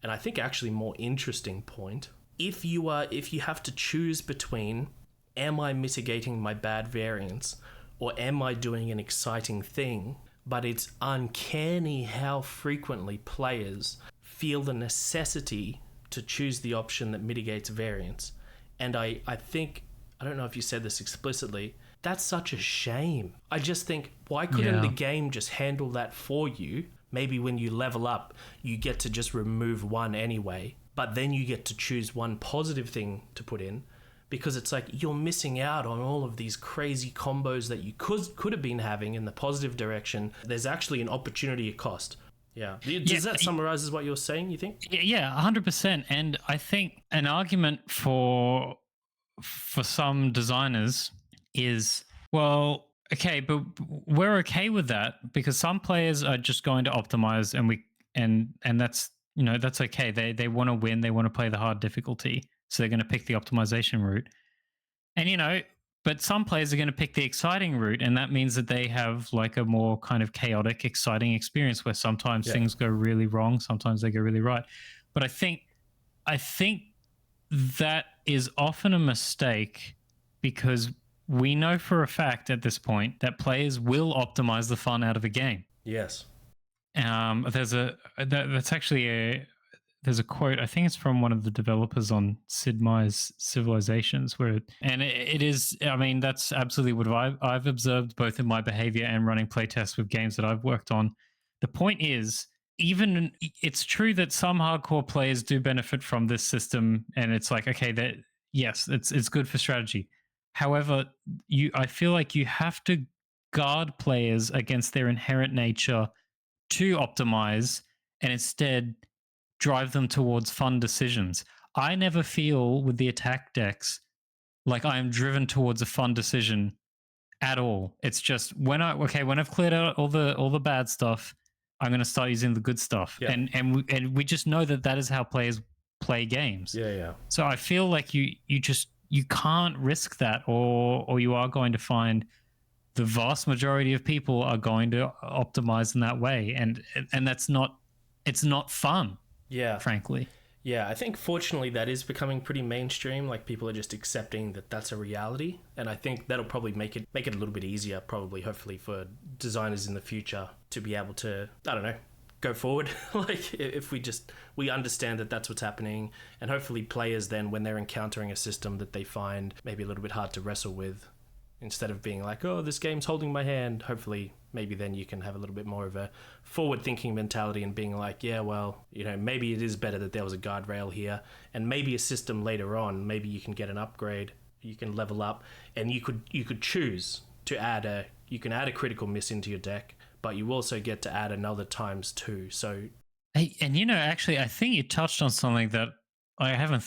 and I think actually more interesting point. If you have to choose between, am I mitigating my bad variance, or am I doing an exciting thing? But it's uncanny how frequently players feel the necessity to choose the option that mitigates variance. And I think, I don't know if you said this explicitly, that's such a shame. I just think, why couldn't the game just handle that for you? Maybe when you level up, you get to just remove one anyway, but then you get to choose one positive thing to put in, because it's like you're missing out on all of these crazy combos that you could have been having in the positive direction. There's actually an opportunity cost. Yeah. Does that summarize what you're saying, you think? Yeah, 100%. And I think an argument for some designers is, well, okay, but we're okay with that because some players are just going to optimize, and that's, that's okay. They want to win, they want to play the hard difficulty, so they're going to pick the optimization route. And But some players are going to pick the exciting route, and that means that they have like a more kind of chaotic, exciting experience where sometimes Yeah. things go really wrong, sometimes they go really right. But I think that is often a mistake because we know for a fact at this point that players will optimize the fun out of a game. Yes. That's actually there's a quote. I think it's from one of the developers on Sid Meier's Civilizations, and it is. I mean, that's absolutely what I've observed both in my behavior and running playtests with games that I've worked on. The point is, even it's true that some hardcore players do benefit from this system, and it's like, okay, that yes, it's good for strategy. However, I feel like you have to guard players against their inherent nature to optimize and instead drive them towards fun decisions. I never feel with the attack decks like I am driven towards a fun decision at all. It's just when I've cleared out all the bad stuff, I'm going to start using the good stuff. Yeah. And we just know that is how players play games. Yeah, yeah. So I feel like you can't risk that, or you are going to find the vast majority of people are going to optimize in that way, and it's not fun. Yeah. Frankly. Yeah, I think fortunately that is becoming pretty mainstream. Like people are just accepting that that's a reality, and I think that'll probably make it a little bit easier, probably, hopefully, for designers in the future to be able to, I don't know, go forward. Like if we understand that that's what's happening, and hopefully players then, when they're encountering a system that they find maybe a little bit hard to wrestle with, instead of being like, oh, this game's holding my hand, hopefully maybe then you can have a little bit more of a forward-thinking mentality and being like, yeah, well, maybe it is better that there was a guardrail here, and maybe a system later on, maybe you can get an upgrade, you can level up, and you could choose to add a critical miss into your deck, but you also get to add another times 2. So, hey, and actually, I think you touched on something that I haven't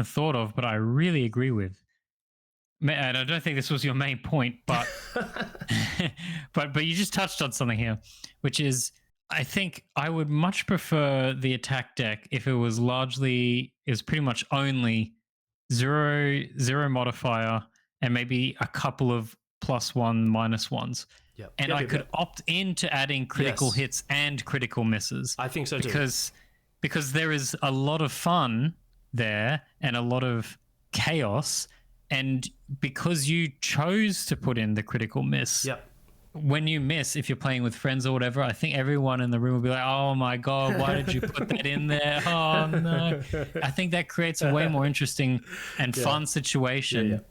thought of, but I really agree with. And I don't think this was your main point, but but you just touched on something here, which is I think I would much prefer the attack deck if it was pretty much only zero modifier and maybe a couple of +1 -1s. Yep. And I could opt into adding critical hits and critical misses. I think so too. Because there is a lot of fun there and a lot of chaos. And because you chose to put in the critical miss, when you miss, if you're playing with friends or whatever, I think everyone in the room will be like, oh my God, why did you put that in there? Oh no. I think that creates a way more interesting and fun situation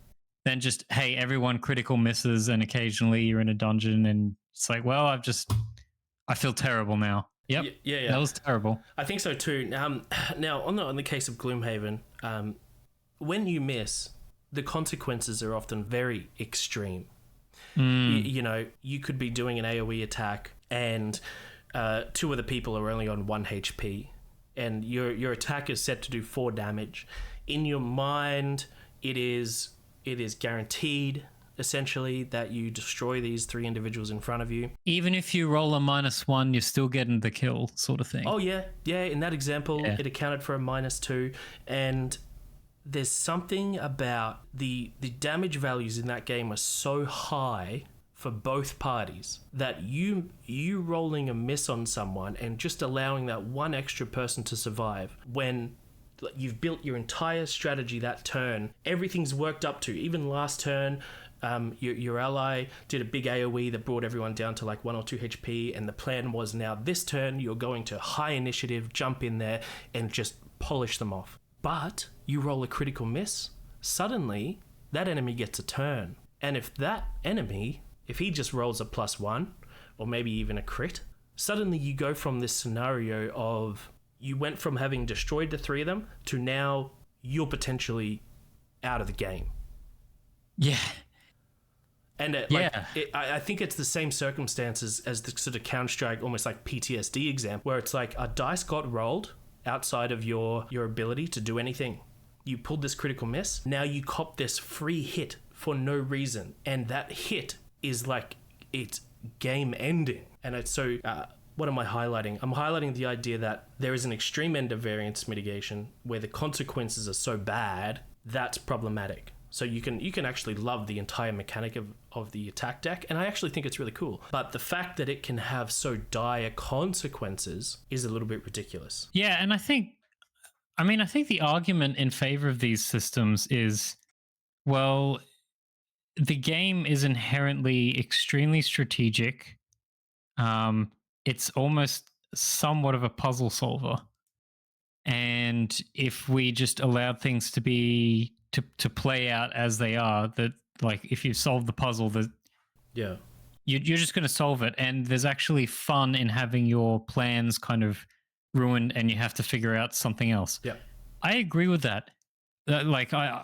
than just, hey, everyone critical misses and occasionally you're in a dungeon and it's like, well, I feel terrible now. Yep. Yeah. That was terrible. I think so too. Now on the case of Gloomhaven, when you miss, the consequences are often very extreme. You could be doing an AoE attack and 2 of the people are only on 1 HP and your attack is set to do 4 damage. In your mind, it is guaranteed essentially that you destroy these 3 individuals in front of you. Even if you roll a -1, you're still getting the kill, sort of thing. Oh yeah. In that example, it accounted for a -2, and there's something about the damage values in that game are so high for both parties that you rolling a miss on someone and just allowing that one extra person to survive when you've built your entire strategy that turn, everything's worked up to, even last turn, your ally did a big AoE that brought everyone down to like 1 or 2 HP, and the plan was now this turn you're going to high initiative, jump in there and just polish them off. But you roll a critical miss, suddenly that enemy gets a turn. And if that enemy, if he just rolls a +1, or maybe even a crit, suddenly you go from this scenario of you went from having destroyed the 3 of them to now you're potentially out of the game. Yeah. And I think it's the same circumstances as the sort of Counter-Strike, almost like PTSD example, where it's like a dice got rolled outside of your ability to do anything. You pulled this critical miss. Now you cop this free hit for no reason. And that hit is like, it's game ending. And it's so, what am I highlighting? I'm highlighting the idea that there is an extreme end of variance mitigation where the consequences are so bad, that's problematic. So you can actually love the entire mechanic of the attack deck, and I actually think it's really cool. But the fact that it can have so dire consequences is a little bit ridiculous. Yeah, and I think the argument in favor of these systems is, well, the game is inherently extremely strategic. It's almost somewhat of a puzzle solver. And if we just allowed things to play out as they are, that like if you solve the puzzle, that Yeah. you're just going to solve it, and there's actually fun in having your plans kind of ruined, and you have to figure out something else. Yeah. I agree with that. Like I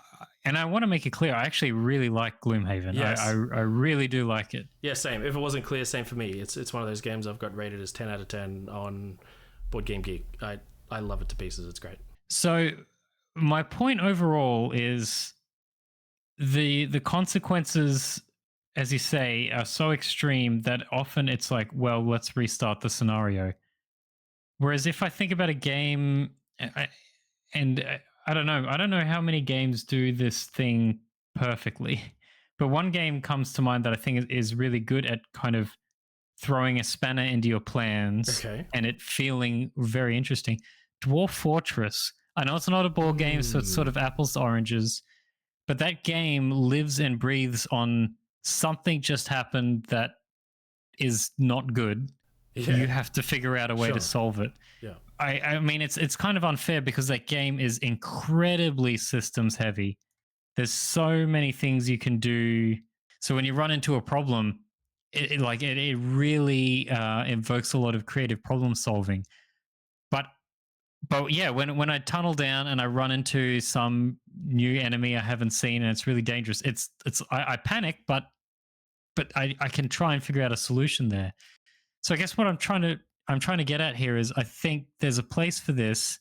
want to make it clear, I actually really like Gloomhaven. Yes. I really do like it. Yeah, same. If it wasn't clear, same for me. It's one of those games I've got rated as 10 out of 10 on Board Game Geek. I love it to pieces. It's great. So my point overall is the consequences, as you say, are so extreme that often it's like, well, let's restart the scenario. Whereas if I think about a game, I don't know, how many games do this thing perfectly, but one game comes to mind that I think is really good at kind of throwing a spanner into your plans, Okay. and it feeling very interesting. Dwarf Fortress. I know it's not a board game, so it's sort of apples to oranges, but that game lives and breathes on something just happened that is not good. Yeah. You have to figure out a way Sure. to solve it. Yeah. I mean, it's kind of unfair because that game is incredibly systems heavy. There's so many things you can do. So when you run into a problem, it really invokes a lot of creative problem solving. But yeah, when I tunnel down and I run into some new enemy I haven't seen and it's really dangerous, I panic, but I can try and figure out a solution there. So I guess what I'm trying to get at here is I think there's a place for this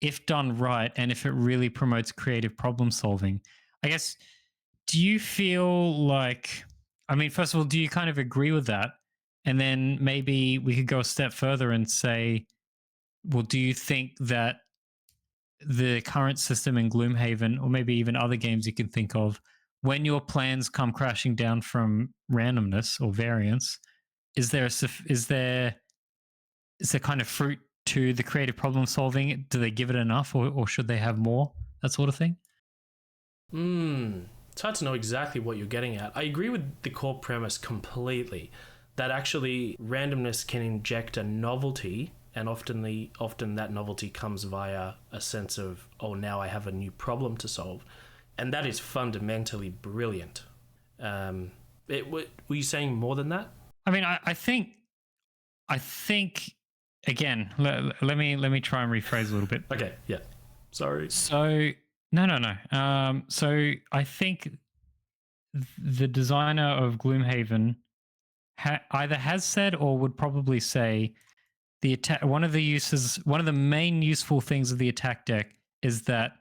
if done right and if it really promotes creative problem solving. I guess, do you feel like, I mean, first of all, do you kind of agree with that? And then maybe we could go a step further and say, well, do you think that the current system in Gloomhaven, or maybe even other games you can think of, when your plans come crashing down from randomness or variance, is there kind of fruit to the creative problem solving? Do they give it enough, or should they have more? That sort of thing. It's hard to know exactly what you're getting at. I agree with the core premise completely, that actually randomness can inject a novelty, and often that novelty comes via a sense of, oh, now I have a new problem to solve, and that is fundamentally brilliant. Were you saying more than that? I mean, I think again. Let me try and rephrase a little bit. Okay, yeah. Sorry. So no. So I think the designer of Gloomhaven either has said or would probably say one of the main useful things of the attack deck is that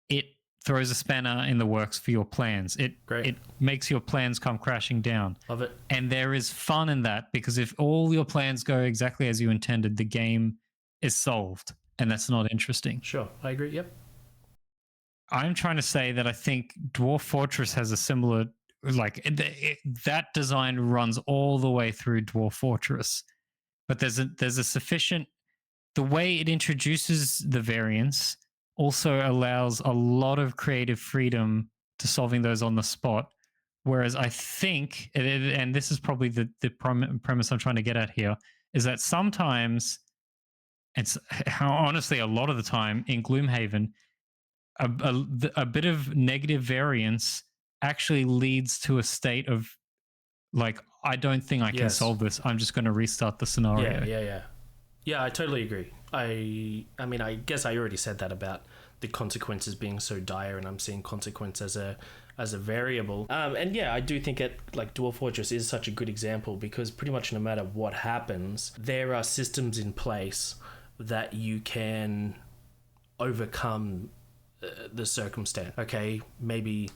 it throws a spanner in the works for your plans. It makes your plans come crashing down. Love it. And there is fun in that, because if all your plans go exactly as you intended, the game is solved, and that's not interesting. Sure, I agree. Yep. I'm trying to say that I think Dwarf Fortress has a similar, like that design runs all the way through Dwarf Fortress, but there's a sufficient, the way it introduces the variance also allows a lot of creative freedom to solving those on the spot. Whereas I think, and this is probably the premise I'm trying to get at here, is that sometimes, it's honestly a lot of the time in Gloomhaven, a bit of negative variance actually leads to a state of like, I don't think I can solve this. I'm just going to restart the scenario. Yeah, I totally agree. I mean, I guess I already said that about the consequences being so dire, and I'm seeing consequence as a variable. And yeah, I do think like Dwarf Fortress is such a good example, because pretty much no matter what happens, there are systems in place that you can overcome the circumstance. Okay, maybe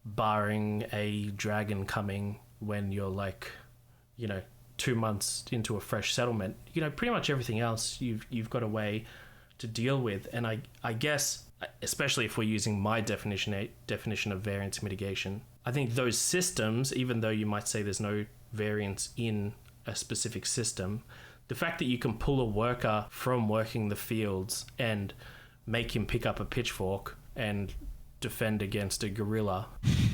barring a dragon coming when you're like, 2 months into a fresh settlement, pretty much everything else you've got a way to deal with. And I guess especially if we're using my definition of variance mitigation. I think those systems, even though you might say there's no variance in a specific system, the fact that you can pull a worker from working the fields and make him pick up a pitchfork and defend against a gorilla,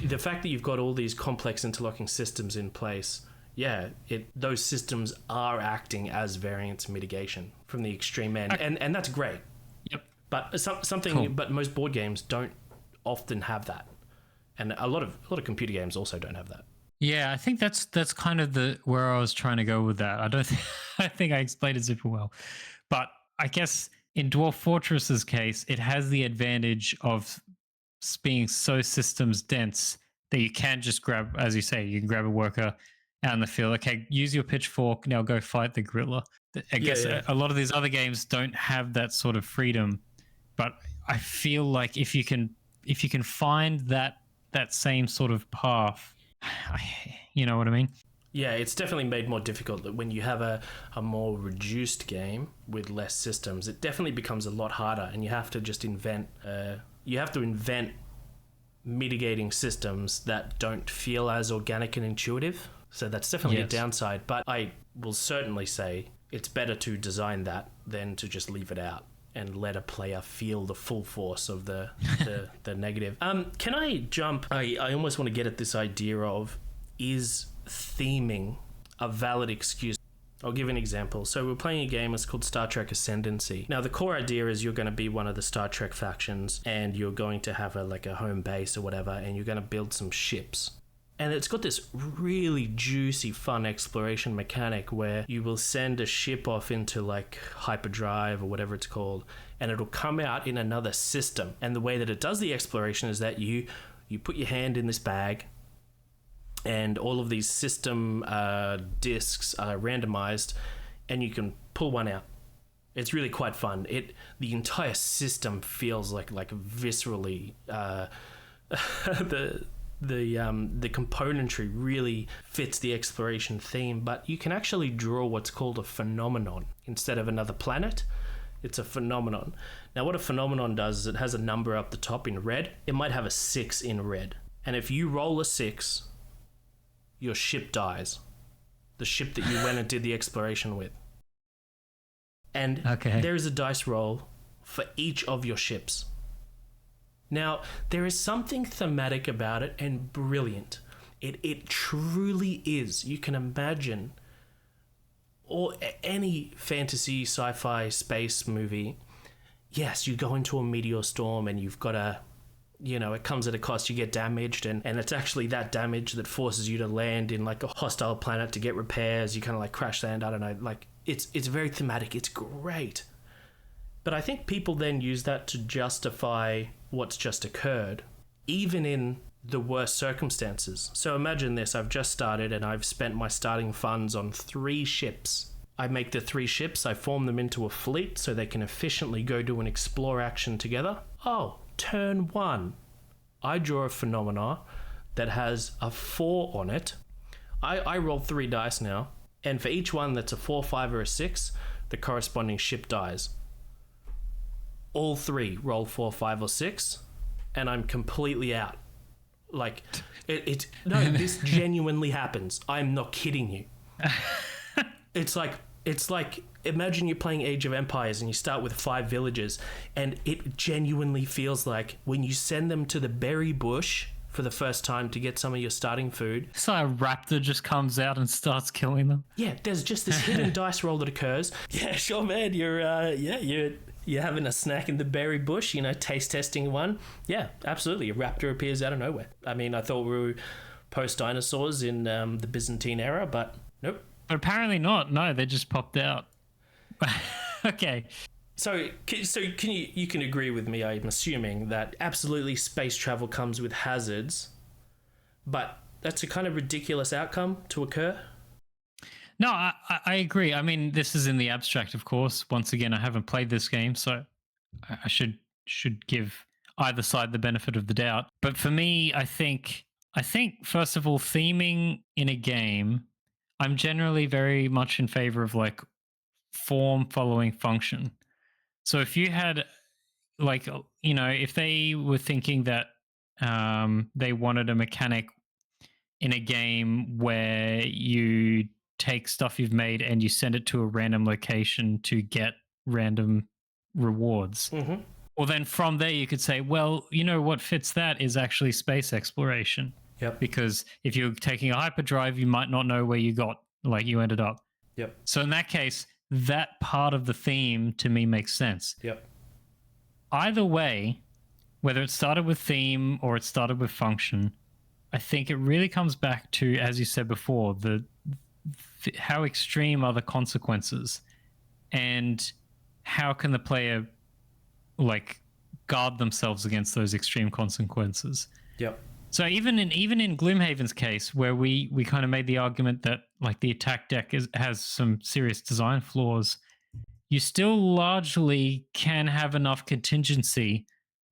the fact that you've got all these complex interlocking systems in place, yeah, those systems are acting as variance mitigation from the extreme end, and that's great. Yep. But something, Cool. but most board games don't often have that, and a lot of computer games also don't have that. Yeah, I think that's kind of the where I was trying to go with that. I don't I think I explained it super well. But I guess in Dwarf Fortress's case, it has the advantage of being so systems dense that you can just grab, as you say, you can grab a worker out in the field. Okay, use your pitchfork, now go fight the gorilla. I guess Yeah. a lot of these other games don't have that sort of freedom. But I feel like if you can find that same sort of path, you know what I mean? Yeah, it's definitely made more difficult that when you have a more reduced game with less systems, it definitely becomes a lot harder, and you have to just invent. You have to invent mitigating systems that don't feel as organic and intuitive. So that's definitely a Yes. downside. But I will certainly say it's better to design that than to just leave it out and let a player feel the full force of the negative. Can I jump? I almost want to get at this idea of, is theming a valid excuse? I'll give an example. So we're playing a game, it's called Star Trek Ascendancy. Now the core idea is you're going to be one of the Star Trek factions, and you're going to have a home base or whatever, and you're going to build some ships. And it's got this really juicy, fun exploration mechanic where you will send a ship off into like hyperdrive or whatever it's called, and it'll come out in another system. And the way that it does the exploration is that you put your hand in this bag, and all of these system discs are randomized, and you can pull one out. It's really quite fun. The entire system feels like viscerally the componentry really fits the exploration theme, but you can actually draw what's called a phenomenon instead of another planet. It's a phenomenon. Now, what a phenomenon does is it has a number up the top in red. It might have a 6 in red. And if you roll a 6, your ship dies. The ship that you went and did the exploration with. And there is a dice roll for each of your ships. Now, there is something thematic about it and brilliant. It truly is. You can imagine, or any fantasy, sci-fi, space movie. Yes, you go into a meteor storm and you've got to, it comes at a cost. You get damaged, and it's actually that damage that forces you to land in like a hostile planet to get repairs. You kind of like crash land. I don't know. Like it's very thematic. It's great. But I think people then use that to justify what's just occurred, even in the worst circumstances. So imagine this, I've just started and I've spent my starting funds on 3 ships. I make the 3 ships, I form them into a fleet so they can efficiently go do an explore action together. Oh, turn 1. I draw a phenomena that has a 4 on it. I roll 3 dice now, and for each one that's a 4, 5, or a 6, the corresponding ship dies. All 3 roll 4, 5, or 6, and I'm completely out. Like, this genuinely happens. I'm not kidding you. It's like, imagine you're playing Age of Empires and you start with 5 villages, and it genuinely feels like when you send them to the berry bush for the first time to get some of your starting food. So a raptor just comes out and starts killing them. Yeah, there's just this hidden dice roll that occurs. Yeah, sure, man. You're having a snack in the berry bush, taste testing one. Yeah, absolutely. A raptor appears out of nowhere. I mean, I thought we were post-dinosaurs in the Byzantine era, but nope. But apparently not. No, they just popped out. Okay. So can you can agree with me, I'm assuming, that absolutely space travel comes with hazards, but that's a kind of ridiculous outcome to occur? No, I agree. I mean, this is in the abstract, of course. Once again, I haven't played this game, so I should give either side the benefit of the doubt. But for me, I think first of all, theming in a game, I'm generally very much in favor of like form following function. So if you had like, if they were thinking that they wanted a mechanic in a game where you take stuff you've made and you send it to a random location to get random rewards. Mm-hmm. Well, then from there you could say, well, what fits that is actually space exploration. Yep. Because if you're taking a hyperdrive, you might not know where you ended up. Yep. So in that case, that part of the theme to me makes sense. Yep. Either way, whether it started with theme or it started with function, I think it really comes back to, as you said before, how extreme are the consequences, and how can the player guard themselves against those extreme consequences. Yep. So even in Gloomhaven's case, where we kind of made the argument that the attack deck has some serious design flaws, you still largely can have enough contingency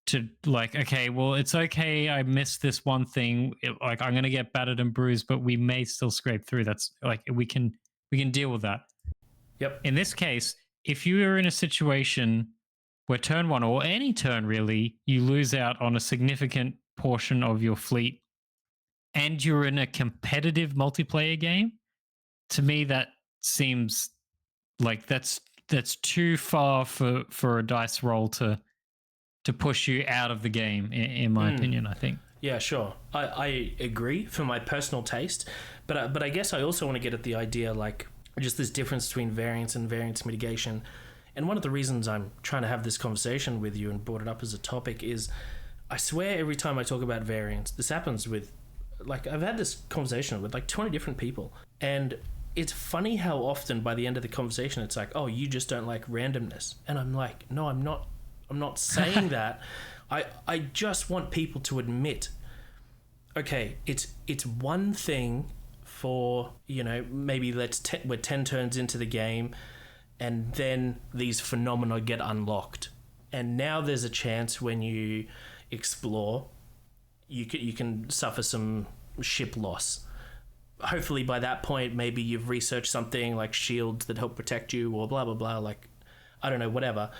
to okay, well, it's okay, I missed this one thing, I'm going to get battered and bruised, but we may still scrape through. That's we can deal with that. Yep. In this case, if you are in a situation where turn one, or any turn really, you lose out on a significant portion of your fleet and you're in a competitive multiplayer game, to me that seems like that's too far for a dice roll to push you out of the game, in my opinion, I think. Yeah, sure. I agree for my personal taste, but I guess I also want to get at the idea, just this difference between variance and variance mitigation. And one of the reasons I'm trying to have this conversation with you and brought it up as a topic is, I swear every time I talk about variance, this happens with, I've had this conversation with 20 different people, and it's funny how often by the end of the conversation it's oh, you just don't like randomness. And I'm no, I'm not saying that. I just want people to admit, okay, it's one thing for, maybe we're 10 turns into the game, and then these phenomena get unlocked, and now there's a chance when you explore, you can suffer some ship loss. Hopefully by that point, maybe you've researched something like shields that help protect you, or blah blah blah, I don't know, whatever.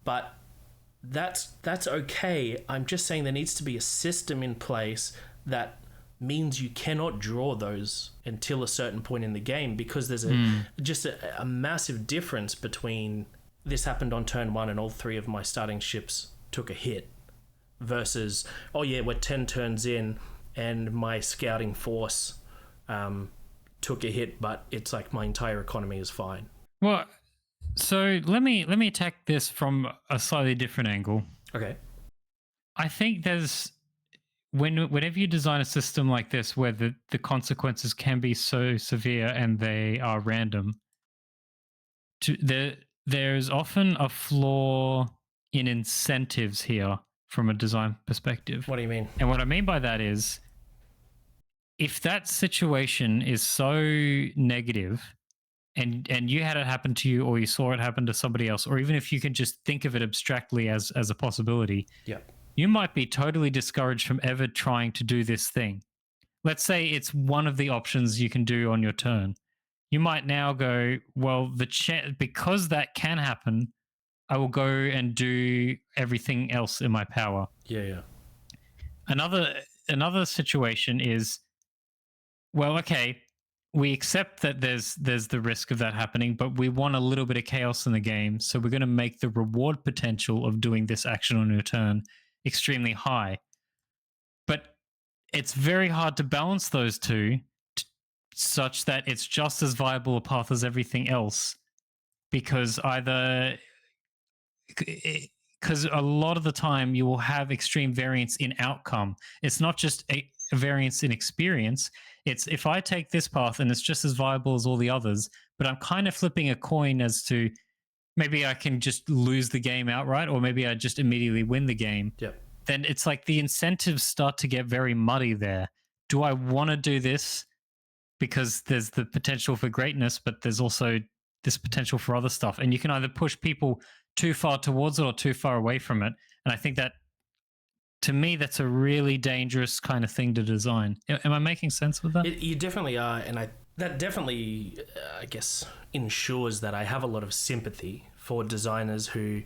But that's okay. I'm just saying there needs to be a system in place that means you cannot draw those until a certain point in the game, because there's a massive difference between this happened on turn one and all three of my starting ships took a hit, versus, oh yeah, we're 10 turns in and my scouting force took a hit, but it's my entire economy is fine. Well, so let me attack this from a slightly different angle. Okay. I think there's whenever you design a system like this where the consequences can be so severe and they are random, there's often a flaw in incentives here from a design perspective. What do you mean? And what I mean by that is, if that situation is so negative and you had it happen to you, or you saw it happen to somebody else, or even if you can just think of it abstractly as a possibility, yeah, you might be totally discouraged from ever trying to do this thing. Let's say it's one of the options you can do on your turn. You might now go, well, because that can happen, I will go and do everything else in my power. Yeah. Another situation is, well, okay, we accept that there's the risk of that happening, but we want a little bit of chaos in the game, so we're going to make the reward potential of doing this action on your turn extremely high. But it's very hard to balance those two such that it's just as viable a path as everything else, because a lot of the time you will have extreme variance in outcome. It's not just a variance in experience. It's, if I take this path and it's just as viable as all the others, but I'm kind of flipping a coin as to maybe I can just lose the game outright, or maybe I just immediately win the game. Yep. Then it's the incentives start to get very muddy there. Do I want to do this because there's the potential for greatness, but there's also this potential for other stuff? And you can either push people too far towards it or too far away from it. And I think that, to me, that's a really dangerous kind of thing to design. Am I making sense with that? You definitely are, and that definitely, I guess, ensures that I have a lot of sympathy for designers who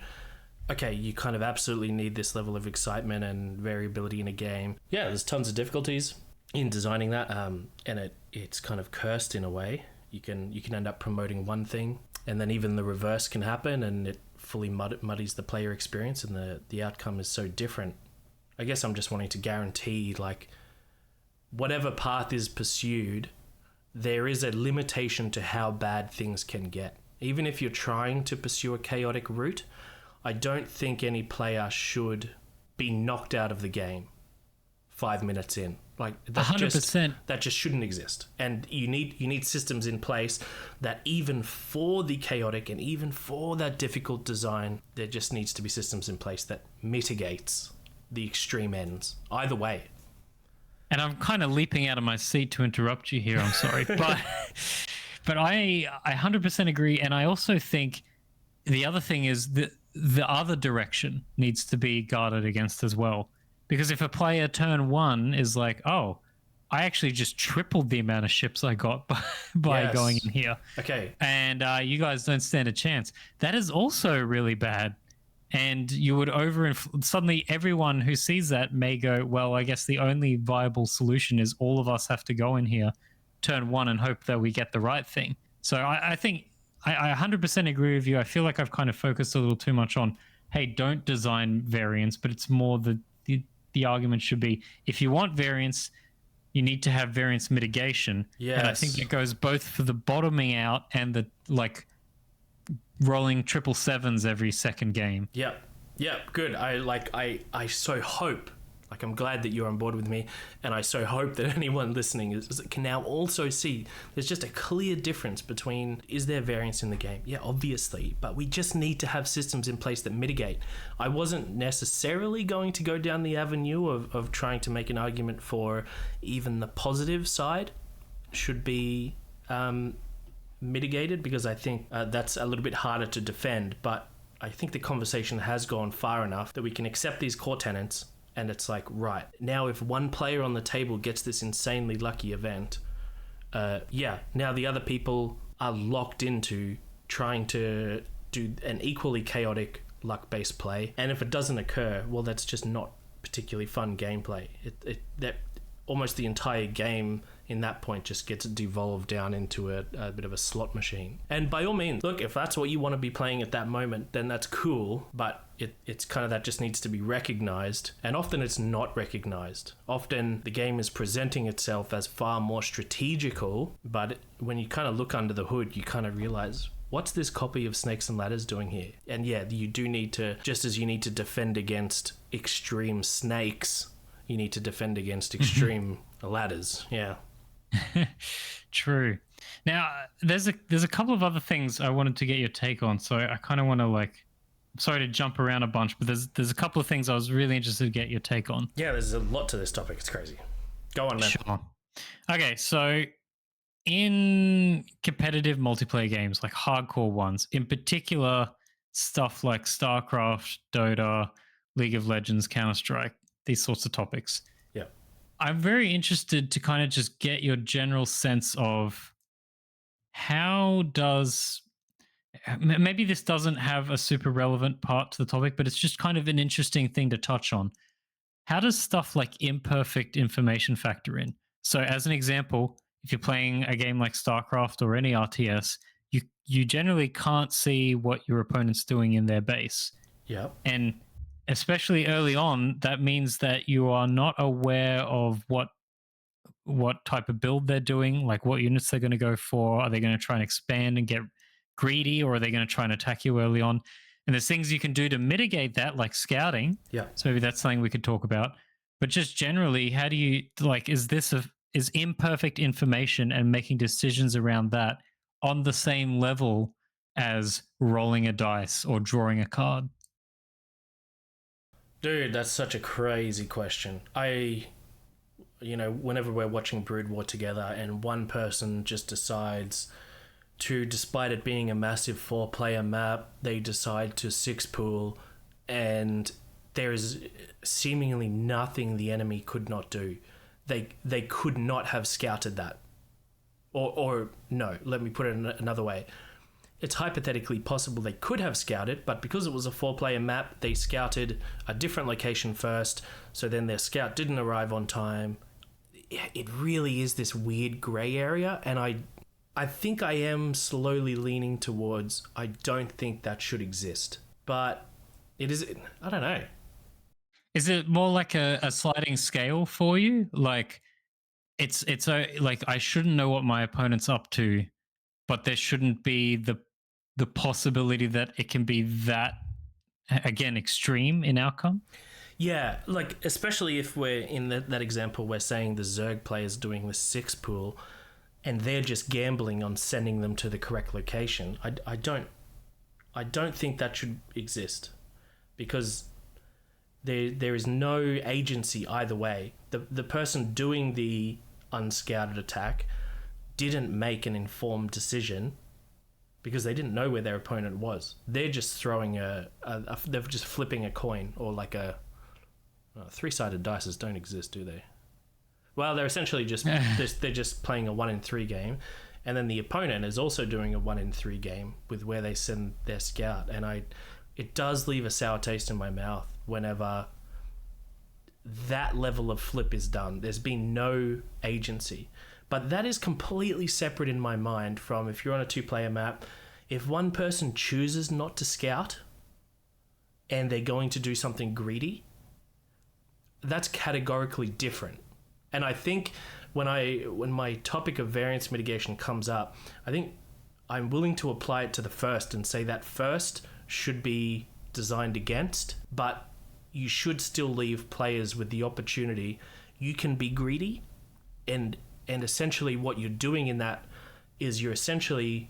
okay, you kind of absolutely need this level of excitement and variability in a game. Yeah, there's tons of difficulties in designing that, and it's kind of cursed in a way. You can end up promoting one thing, and then even the reverse can happen, and it fully muddies the player experience, and the outcome is so different. I guess I'm just wanting to guarantee, like, whatever path is pursued, there is a limitation to how bad things can get. Even if you're trying to pursue a chaotic route, I don't think any player should be knocked out of the game 5 minutes in. Like, that 100%. That just shouldn't exist. And you need systems in place that, even for the chaotic and even for that difficult design, there just needs to be systems in place that mitigates the extreme ends. Either way. And I'm kind of leaping out of my seat to interrupt you here. I'm sorry, but I 100% agree, and I also think the other thing is that the other direction needs to be guarded against as well. Because if a player turn one is like, oh, I actually just tripled the amount of ships I got by Yes. going in here. Okay. And you guys don't stand a chance. That is also really bad. And you would suddenly everyone who sees that may go, well, I guess the only viable solution is all of us have to go in here, turn one, and hope that we get the right thing. So I think I 100% agree with you. I feel like I've kind of focused a little too much on, hey, don't design variance, but it's more the argument should be, if you want variance, you need to have variance mitigation. Yes. And I think it goes both for the bottoming out and the rolling 777s every second game. Yep, good. I so hope, like, I'm glad that you're on board with me, and I so hope that anyone listening can now also see there's just a clear difference between, is there variance in the game? Yeah, obviously, but we just need to have systems in place that mitigate. I wasn't necessarily going to go down the avenue of trying to make an argument for even the positive side should be mitigated, because I think that's a little bit harder to defend, but I think the conversation has gone far enough that we can accept these core tenets, and it's like, right, now if one player on the table gets this insanely lucky event, now the other people are locked into trying to do an equally chaotic luck-based play, and if it doesn't occur, well, that's just not particularly fun gameplay. That almost the entire game in that point just gets devolved down into a bit of a slot machine. And by all means, look, if that's what you want to be playing at that moment, then that's cool, but it's kind of, that just needs to be recognized, and often it's not recognized. Often the game is presenting itself as far more strategical, but when you kind of look under the hood, you kind of realize, what's this copy of Snakes and Ladders doing here? And yeah, you do need to, just as you need to defend against extreme snakes, you need to defend against extreme ladders. Yeah. True. Now, there's a couple of other things I wanted to get your take on. So I kind of want to sorry to jump around a bunch, but there's a couple of things I was really interested to get your take on. Yeah, there's a lot to this topic. It's crazy. Go on, man. Sure. Okay, so in competitive multiplayer games, like hardcore ones, in particular, stuff like StarCraft, Dota, League of Legends, Counter-Strike, these sorts of topics. Yeah. I'm very interested to kind of just get your general sense of how does, maybe this doesn't have a super relevant part to the topic, but it's just kind of an interesting thing to touch on. How does stuff like imperfect information factor in? So as an example, if you're playing a game like StarCraft or any RTS, you generally can't see what your opponent's doing in their base. Yeah. And especially early on, that means that you are not aware of what type of build they're doing, like what units they're going to go for. Are they going to try and expand and get greedy, or are they going to try and attack you early on? And there's things you can do to mitigate that, like scouting. Yeah. So maybe that's something we could talk about. But just generally, how do you, is imperfect information and making decisions around that on the same level as rolling a dice or drawing a card? Dude, that's such a crazy question. Whenever we're watching Brood War together and one person just decides to, despite it being a massive 4-player map, they decide to 6-pool, and there is seemingly nothing the enemy could not do. They could not have scouted that. Or no, let me put it another way. it's hypothetically possible they could have scouted, but because it was a 4-player map, they scouted a different location first, so then their scout didn't arrive on time. It really is this weird grey area, and I think I am slowly leaning towards I don't think that should exist. But it is, I don't know. Is it more like a sliding scale for you? Like it's like I shouldn't know what my opponent's up to, but there shouldn't be the possibility that it can be that again extreme in outcome. Yeah, like especially if we're in that example, we're saying the Zerg player's doing the 6 pool, and they're just gambling on sending them to the correct location. I don't think that should exist, because there is no agency either way. The person doing the unscouted attack didn't make an informed decision because they didn't know where their opponent was. They're just throwing they're just flipping a coin, or like a 3-sided dices don't exist, do they? Well, they're essentially just they're just playing a 1 in 3 game, and then the opponent is also doing a 1 in 3 game with where they send their scout, and it does leave a sour taste in my mouth whenever that level of flip is done. There's been no agency, but that is completely separate in my mind from if you're on a 2-player map. If one person chooses not to scout and they're going to do something greedy, that's categorically different. And I think when my topic of variance mitigation comes up, I think I'm willing to apply it to the first and say that first should be designed against, but you should still leave players with the opportunity. You can be greedy, and essentially what you're doing in that is you're essentially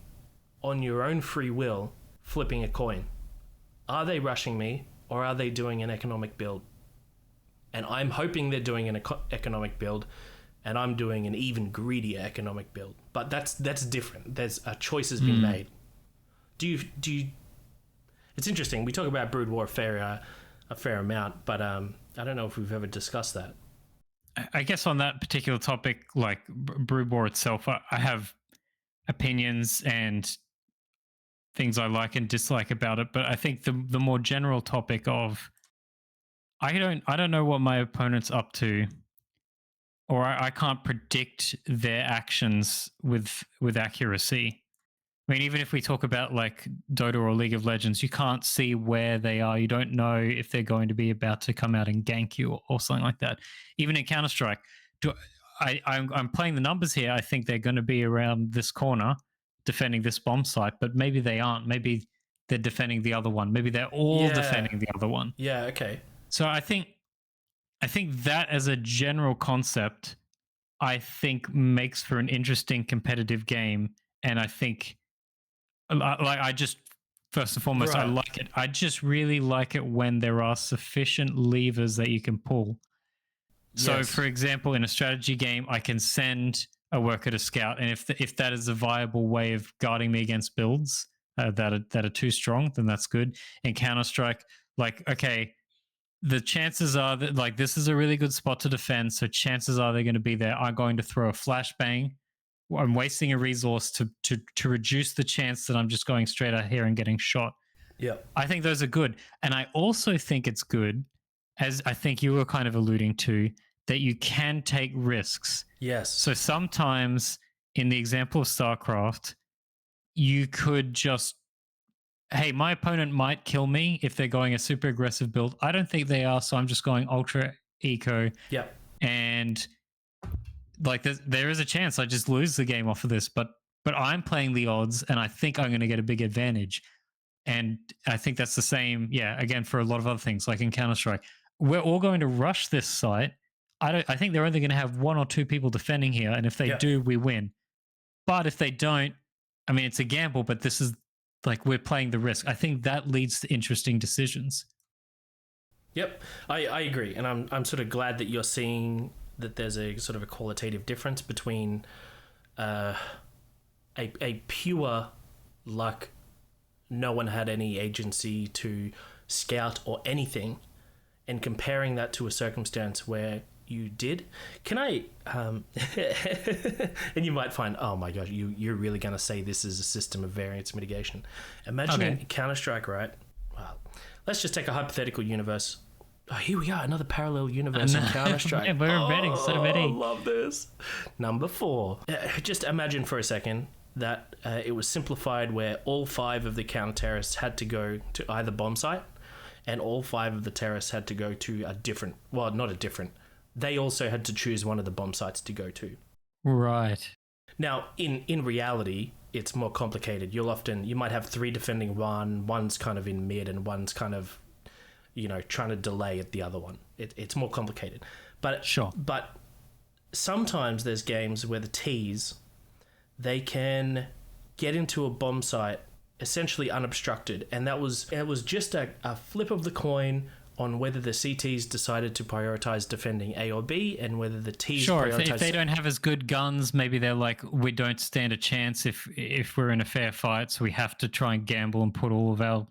on your own free will flipping a coin. Are they rushing me, or are they doing an economic build? And I'm hoping they're doing an economic build, and I'm doing an even greedier economic build. But that's different. There's a choice has been made. Do you? It's interesting. We talk about Brood War a fair amount, but I don't know if we've ever discussed that. I guess on that particular topic, like Brood War itself, I have opinions and things I like and dislike about it. But I think the more general topic of I don't know what my opponent's up to, or I can't predict their actions with accuracy. I mean, even if we talk about like Dota or League of Legends, you can't see where they are. You don't know if they're going to be about to come out and gank you or something like that. Even in Counter-Strike, I'm playing the numbers here. I think they're going to be around this corner defending this bomb site, but maybe they aren't. Maybe they're defending the other one. Maybe they're all defending the other one. Yeah, okay. So I think that as a general concept, I think makes for an interesting competitive game. And I think, like, I just, first and foremost, I like it. I just really like it when there are sufficient levers that you can pull. So, for example, in a strategy game, I can send a worker to scout, and if that is a viable way of guarding me against builds that are too strong, then that's good. In Counter-Strike, like, okay, the chances are that like this is a really good spot to defend, so chances are they're going to be there. I'm going to throw a flashbang. I'm wasting a resource to reduce the chance that I'm just going straight out here and getting shot. Yeah, I think those are good, and I also think it's good, as I think you were kind of alluding to, that you can take risks. Yes. So sometimes, in the example of StarCraft, you could just, hey, my opponent might kill me if they're going a super aggressive build. I don't think they are, so I'm just going ultra eco. Yeah. And like there is a chance I just lose the game off of this, but I'm playing the odds, and I think I'm going to get a big advantage. And I think that's the same, again, for a lot of other things, like in Counter-Strike. We're all going to rush this site. I think they're only going to have 1 or 2 people defending here, and if they do, we win. But if they don't, I mean, it's a gamble, but this is like we're playing the risk. I think that leads to interesting decisions. Yep, I agree, and I'm sort of glad that you're seeing that there's a sort of a qualitative difference between a pure luck, no one had any agency to scout or anything, and comparing that to a circumstance where you did. Can I and you might find, oh my gosh, you're really going to say this is a system of variance mitigation. Imagine in Counter-Strike, right? Well, let's just take a hypothetical universe. Oh, here we are, another parallel universe in Counter-Strike. Yeah, we're betting, sort of betting. I love this. Number 4. Just imagine for a second that it was simplified where all 5 of the counter-terrorists had to go to either bomb site, and all 5 of the terrorists had to go to a different, well, not a different, they also had to choose one of the bomb sites to go to. Right. Now, in reality, it's more complicated. You might have 3 defending one, one's kind of in mid, and one's kind of, trying to delay at the other one. It's more complicated. But sure. But sometimes there's games where the T's, they can get into a bomb site essentially unobstructed, and it was just a flip of the coin on whether the CTs decided to prioritize defending A or B, and whether the T's prioritize... if they don't have as good guns, maybe they're like, we don't stand a chance if we're in a fair fight, so we have to try and gamble and put all of our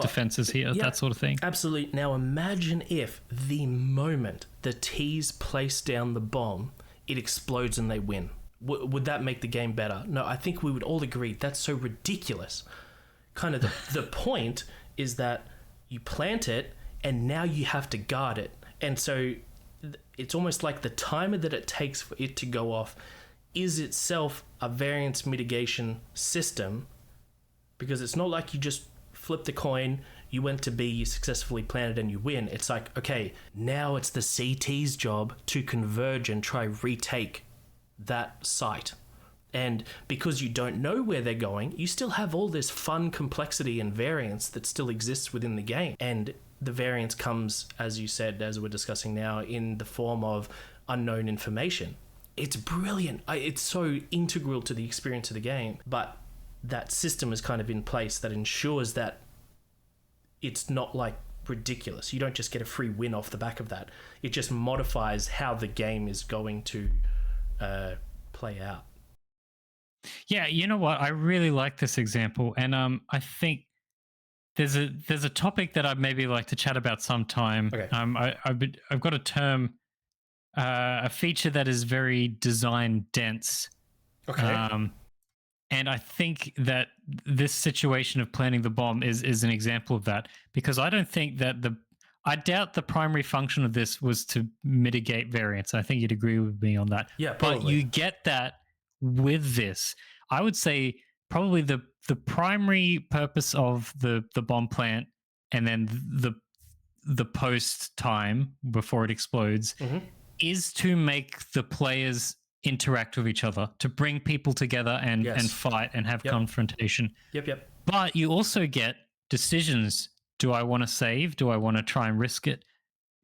defenses here, that sort of thing. Absolutely. Now imagine if the moment the T's place down the bomb, it explodes and they win. Would that make the game better? No, I think we would all agree that's so ridiculous. Kind of the point is that you plant it and now you have to guard it. And so it's almost like the timer that it takes for it to go off is itself a variance mitigation system, because it's not like you just flip the coin, you went to B, you successfully planted and you win. It's like, okay, now it's the CT's job to converge and try retake that site. And because you don't know where they're going, you still have all this fun complexity and variance that still exists within the game. And the variance comes, as you said, as we're discussing now, in the form of unknown information. It's brilliant. It's so integral to the experience of the game. But that system is kind of in place that ensures that it's not like ridiculous. You don't just get a free win off the back of that. It just modifies how the game is going to play out. Yeah, you know what? I really like this example, and I think there's a topic that I'd maybe like to chat about sometime. Okay. I've got a term, a feature that is very design dense. Okay. And I think that this situation of planting the bomb is an example of that, because I don't think that I doubt the primary function of this was to mitigate variance. I think you'd agree with me on that. Yeah, probably. But you get that with this. I would say probably the primary purpose of the bomb plant and then the post time before it explodes is to make the players interact with each other, to bring people together and fight and have confrontation. Yep. But you also get decisions. Do I want to save? Do I want to try and risk it?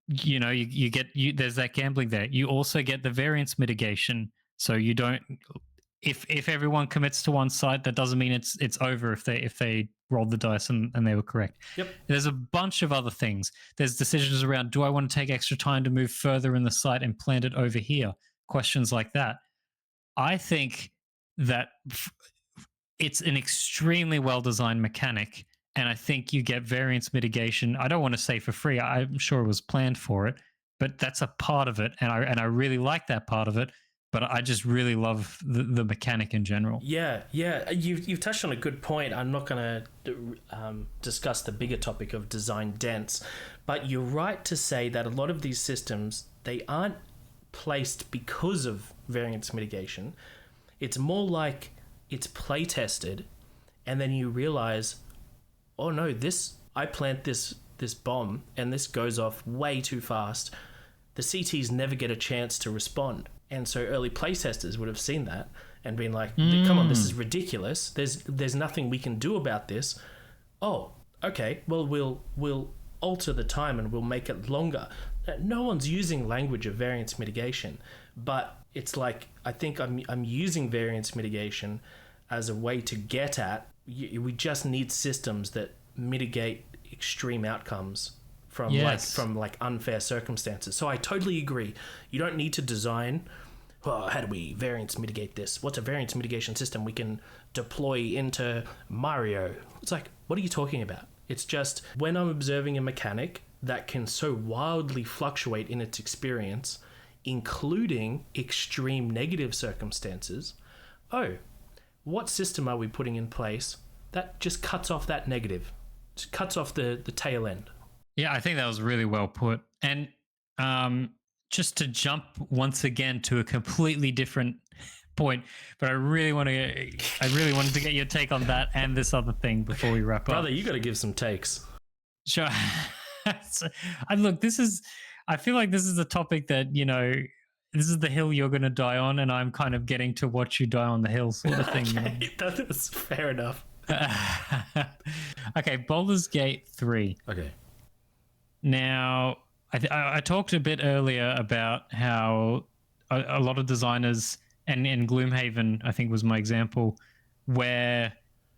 You get there's that gambling there. You also get the variance mitigation. So you don't, if everyone commits to one side, that doesn't mean it's over if they rolled the dice and they were correct. Yep. There's a bunch of other things. There's decisions around, do I want to take extra time to move further in the site and plant it over here? Questions like that. I think that it's an extremely well-designed mechanic, and I think you get variance mitigation. I don't want to say for free. I'm sure it was planned for it, but that's a part of it, and I really like that part of it. But I just really love the mechanic in general. Yeah. You've touched on a good point. I'm not going to discuss the bigger topic of design dense, but you're right to say that a lot of these systems, they aren't placed because of variance mitigation. It's more like it's play tested, and then you realize, oh no, I plant this bomb and this goes off way too fast. The CTs never get a chance to respond. And so early playtesters would have seen that and been like, come on, this is ridiculous. There's nothing we can do about this. Oh, okay, well, we'll alter the time and we'll make it longer. No one's using language of variance mitigation, but it's like, I think I'm using variance mitigation as a way to get at, we just need systems that mitigate extreme outcomes from unfair circumstances. So I totally agree. You don't need to design, well, how do we variance mitigate this? What's a variance mitigation system we can deploy into Mario? It's like, what are you talking about? It's just when I'm observing a mechanic that can so wildly fluctuate in its experience, including extreme negative circumstances, oh, what system are we putting in place that just cuts off that negative, just cuts off the tail end? Yeah, I think that was really well put. And just to jump once again to a completely different point, but I really wanted to get your take on that and this other thing before we wrap up. Brother, you got to give some takes. Sure. Look, I feel like this is a topic that, this is the hill you're going to die on, and I'm kind of getting to watch you die on the hill sort of thing. Okay, that's fair enough. Okay, Baldur's Gate 3. Okay. Now, I talked a bit earlier about how a lot of designers, and Gloomhaven, I think, was my example, where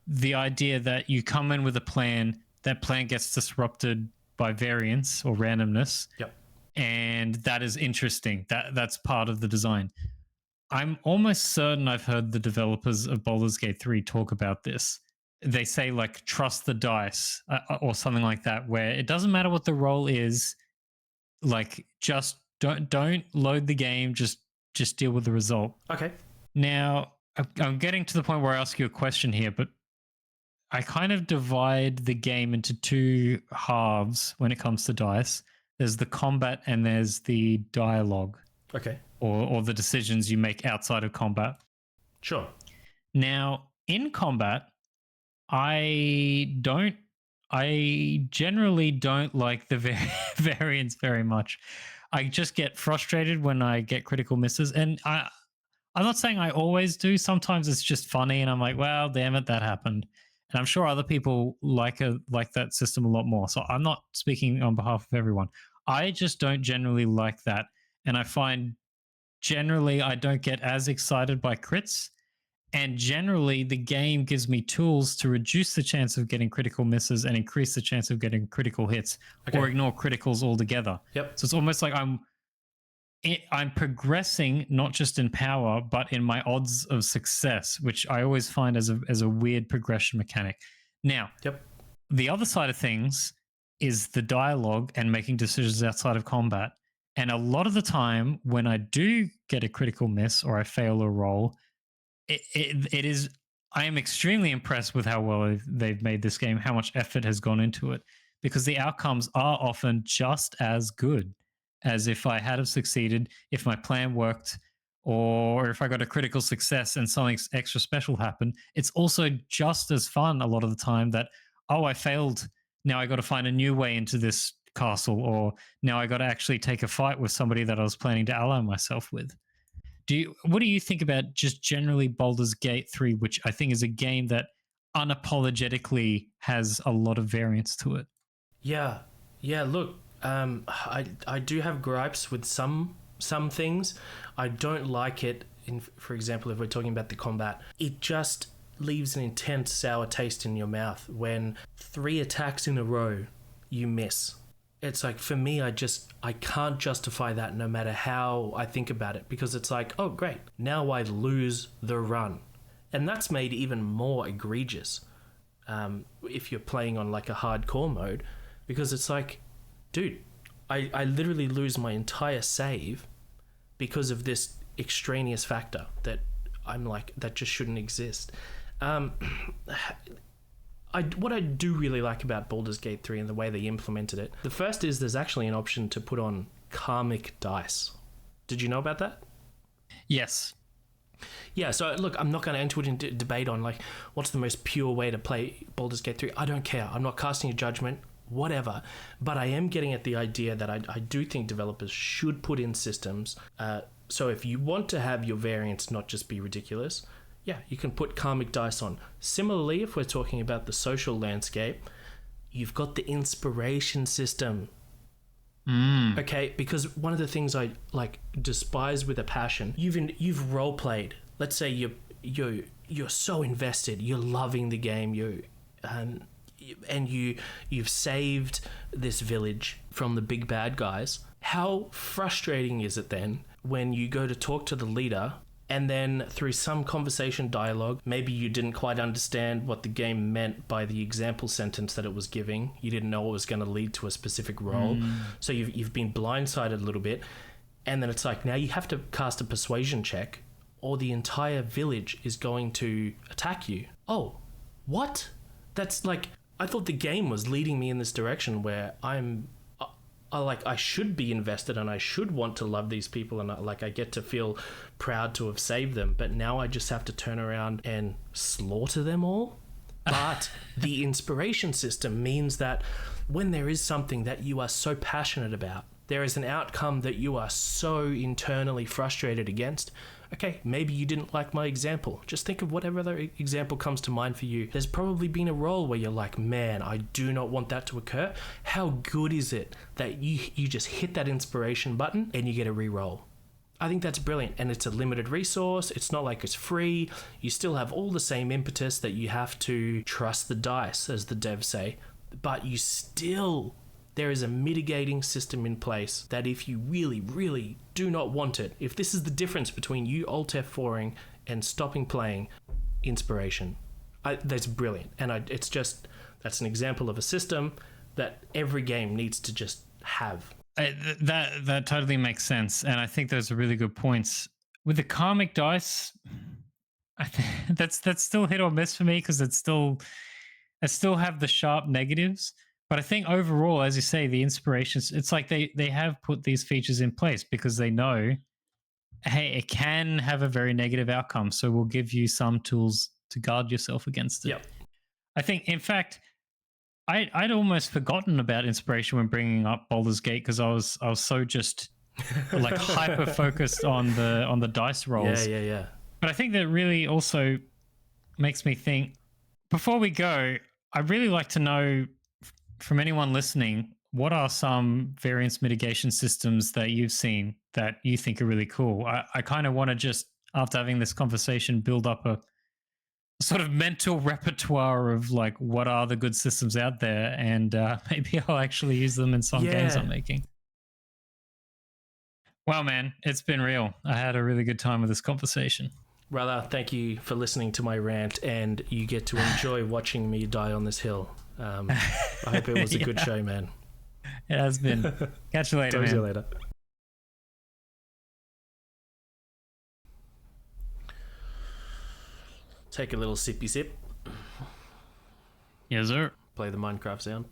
the idea that you come in with a plan, that plan gets disrupted by variance or randomness. Yep. And that is interesting. That's part of the design. I'm almost certain I've heard the developers of Baldur's Gate 3 talk about this. They say, like, trust the dice or something like that, where it doesn't matter what the role is. Like, just don't load the game. Just deal with the result. Okay. Now, I'm getting to the point where I ask you a question here, but I kind of divide the game into two halves when it comes to dice. There's the combat and there's the dialogue. Okay. Or the decisions you make outside of combat. Sure. Now, in combat, I generally don't like the variance very much. I just get frustrated when I get critical misses. And I'm not saying I always do. Sometimes it's just funny and I'm like, well, damn it, that happened. And I'm sure other people like that system a lot more. So I'm not speaking on behalf of everyone. I just don't generally like that. And I find generally I don't get as excited by crits. And generally the game gives me tools to reduce the chance of getting critical misses and increase the chance of getting critical hits, or ignore criticals altogether. Yep. So it's almost like I'm progressing not just in power, but in my odds of success, which I always find as a weird progression mechanic. Now, the other side of things is the dialogue and making decisions outside of combat. And a lot of the time when I do get a critical miss or I fail a roll, I am extremely impressed with how well they've made this game, how much effort has gone into it, because the outcomes are often just as good as if I had have succeeded, if my plan worked, or if I got a critical success and something extra special happened. It's also just as fun a lot of the time that, oh, I failed. Now I got to find a new way into this castle, or now I got to actually take a fight with somebody that I was planning to ally myself with. What do you think about just generally Baldur's Gate 3, which I think is a game that unapologetically has a lot of variance to it? Yeah. Look, I do have gripes with some things. I don't like it. For example, if we're talking about the combat, it just leaves an intense sour taste in your mouth when 3 attacks in a row you miss. It's like, for me, I can't justify that no matter how I think about it, because it's like, oh, great, now I lose the run. And that's made even more egregious if you're playing on like a hardcore mode, because it's like, dude, I literally lose my entire save because of this extraneous factor that I'm like, that just shouldn't exist. What I do really like about Baldur's Gate 3 and the way they implemented it, the first is there's actually an option to put on karmic dice. Did you know about that? Yes. Yeah, so look, I'm not going to enter into debate on like what's the most pure way to play Baldur's Gate 3. I don't care. I'm not casting a judgment, whatever. But I am getting at the idea that I do think developers should put in systems. So if you want to have your variants not just be ridiculous, yeah, you can put karmic dice on. Similarly, if we're talking about the social landscape, you've got the inspiration system. Okay, because one of the things I like despise with a passion, you've role played. Let's say you're so invested, you're loving the game, you've saved this village from the big bad guys. How frustrating is it then when you go to talk to the leader, and then through some conversation dialogue, maybe you didn't quite understand what the game meant by the example sentence that it was giving. You didn't know it was going to lead to a specific role. So you've been blindsided a little bit. And then it's like, now you have to cast a persuasion check or the entire village is going to attack you. Oh, what? That's like, I thought the game was leading me in this direction where I should be invested and I should want to love these people and I get to feel proud to have saved them. But now I just have to turn around and slaughter them all. But the inspiration system means that when there is something that you are so passionate about, there is an outcome that you are so internally frustrated against. Okay, maybe you didn't like my example. Just think of whatever other example comes to mind for you. There's probably been a role where you're like, man, I do not want that to occur. How good is it that you just hit that inspiration button and you get a re-roll? I think that's brilliant. And it's a limited resource. It's not like it's free. You still have all the same impetus that you have to trust the dice, as the devs say. But there is a mitigating system in place that if you really, really do not want it, if this is the difference between you Alt F4ing and stopping playing, inspiration. That's brilliant. And that's an example of a system that every game needs to just have. That totally makes sense. And I think those are really good points. With the karmic dice, that's still hit or miss for me because I still have the sharp negatives. But I think overall, as you say, the inspirations, it's like they have put these features in place because they know, hey, it can have a very negative outcome. So we'll give you some tools to guard yourself against it. Yep. I think, in fact, I'd almost forgotten about inspiration when bringing up Baldur's Gate because I was so just like hyper focused on the dice rolls. Yeah. But I think that really also makes me think, before we go, I'd really like to know from anyone listening, what are some variance mitigation systems that you've seen that you think are really cool? I kind of want to just, after having this conversation, build up a sort of mental repertoire of like, what are the good systems out there? And maybe I'll actually use them in some games I'm making. Wow, man, it's been real. I had a really good time with this conversation. Brother, thank you for listening to my rant, and you get to enjoy watching me die on this hill. I hope it was a good show, man. It has been. Catch you later, man. See you later. Take a little sippy sip. Yes, sir. Play the Minecraft sound.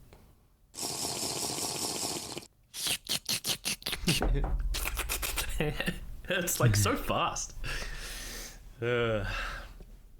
It's like so fast.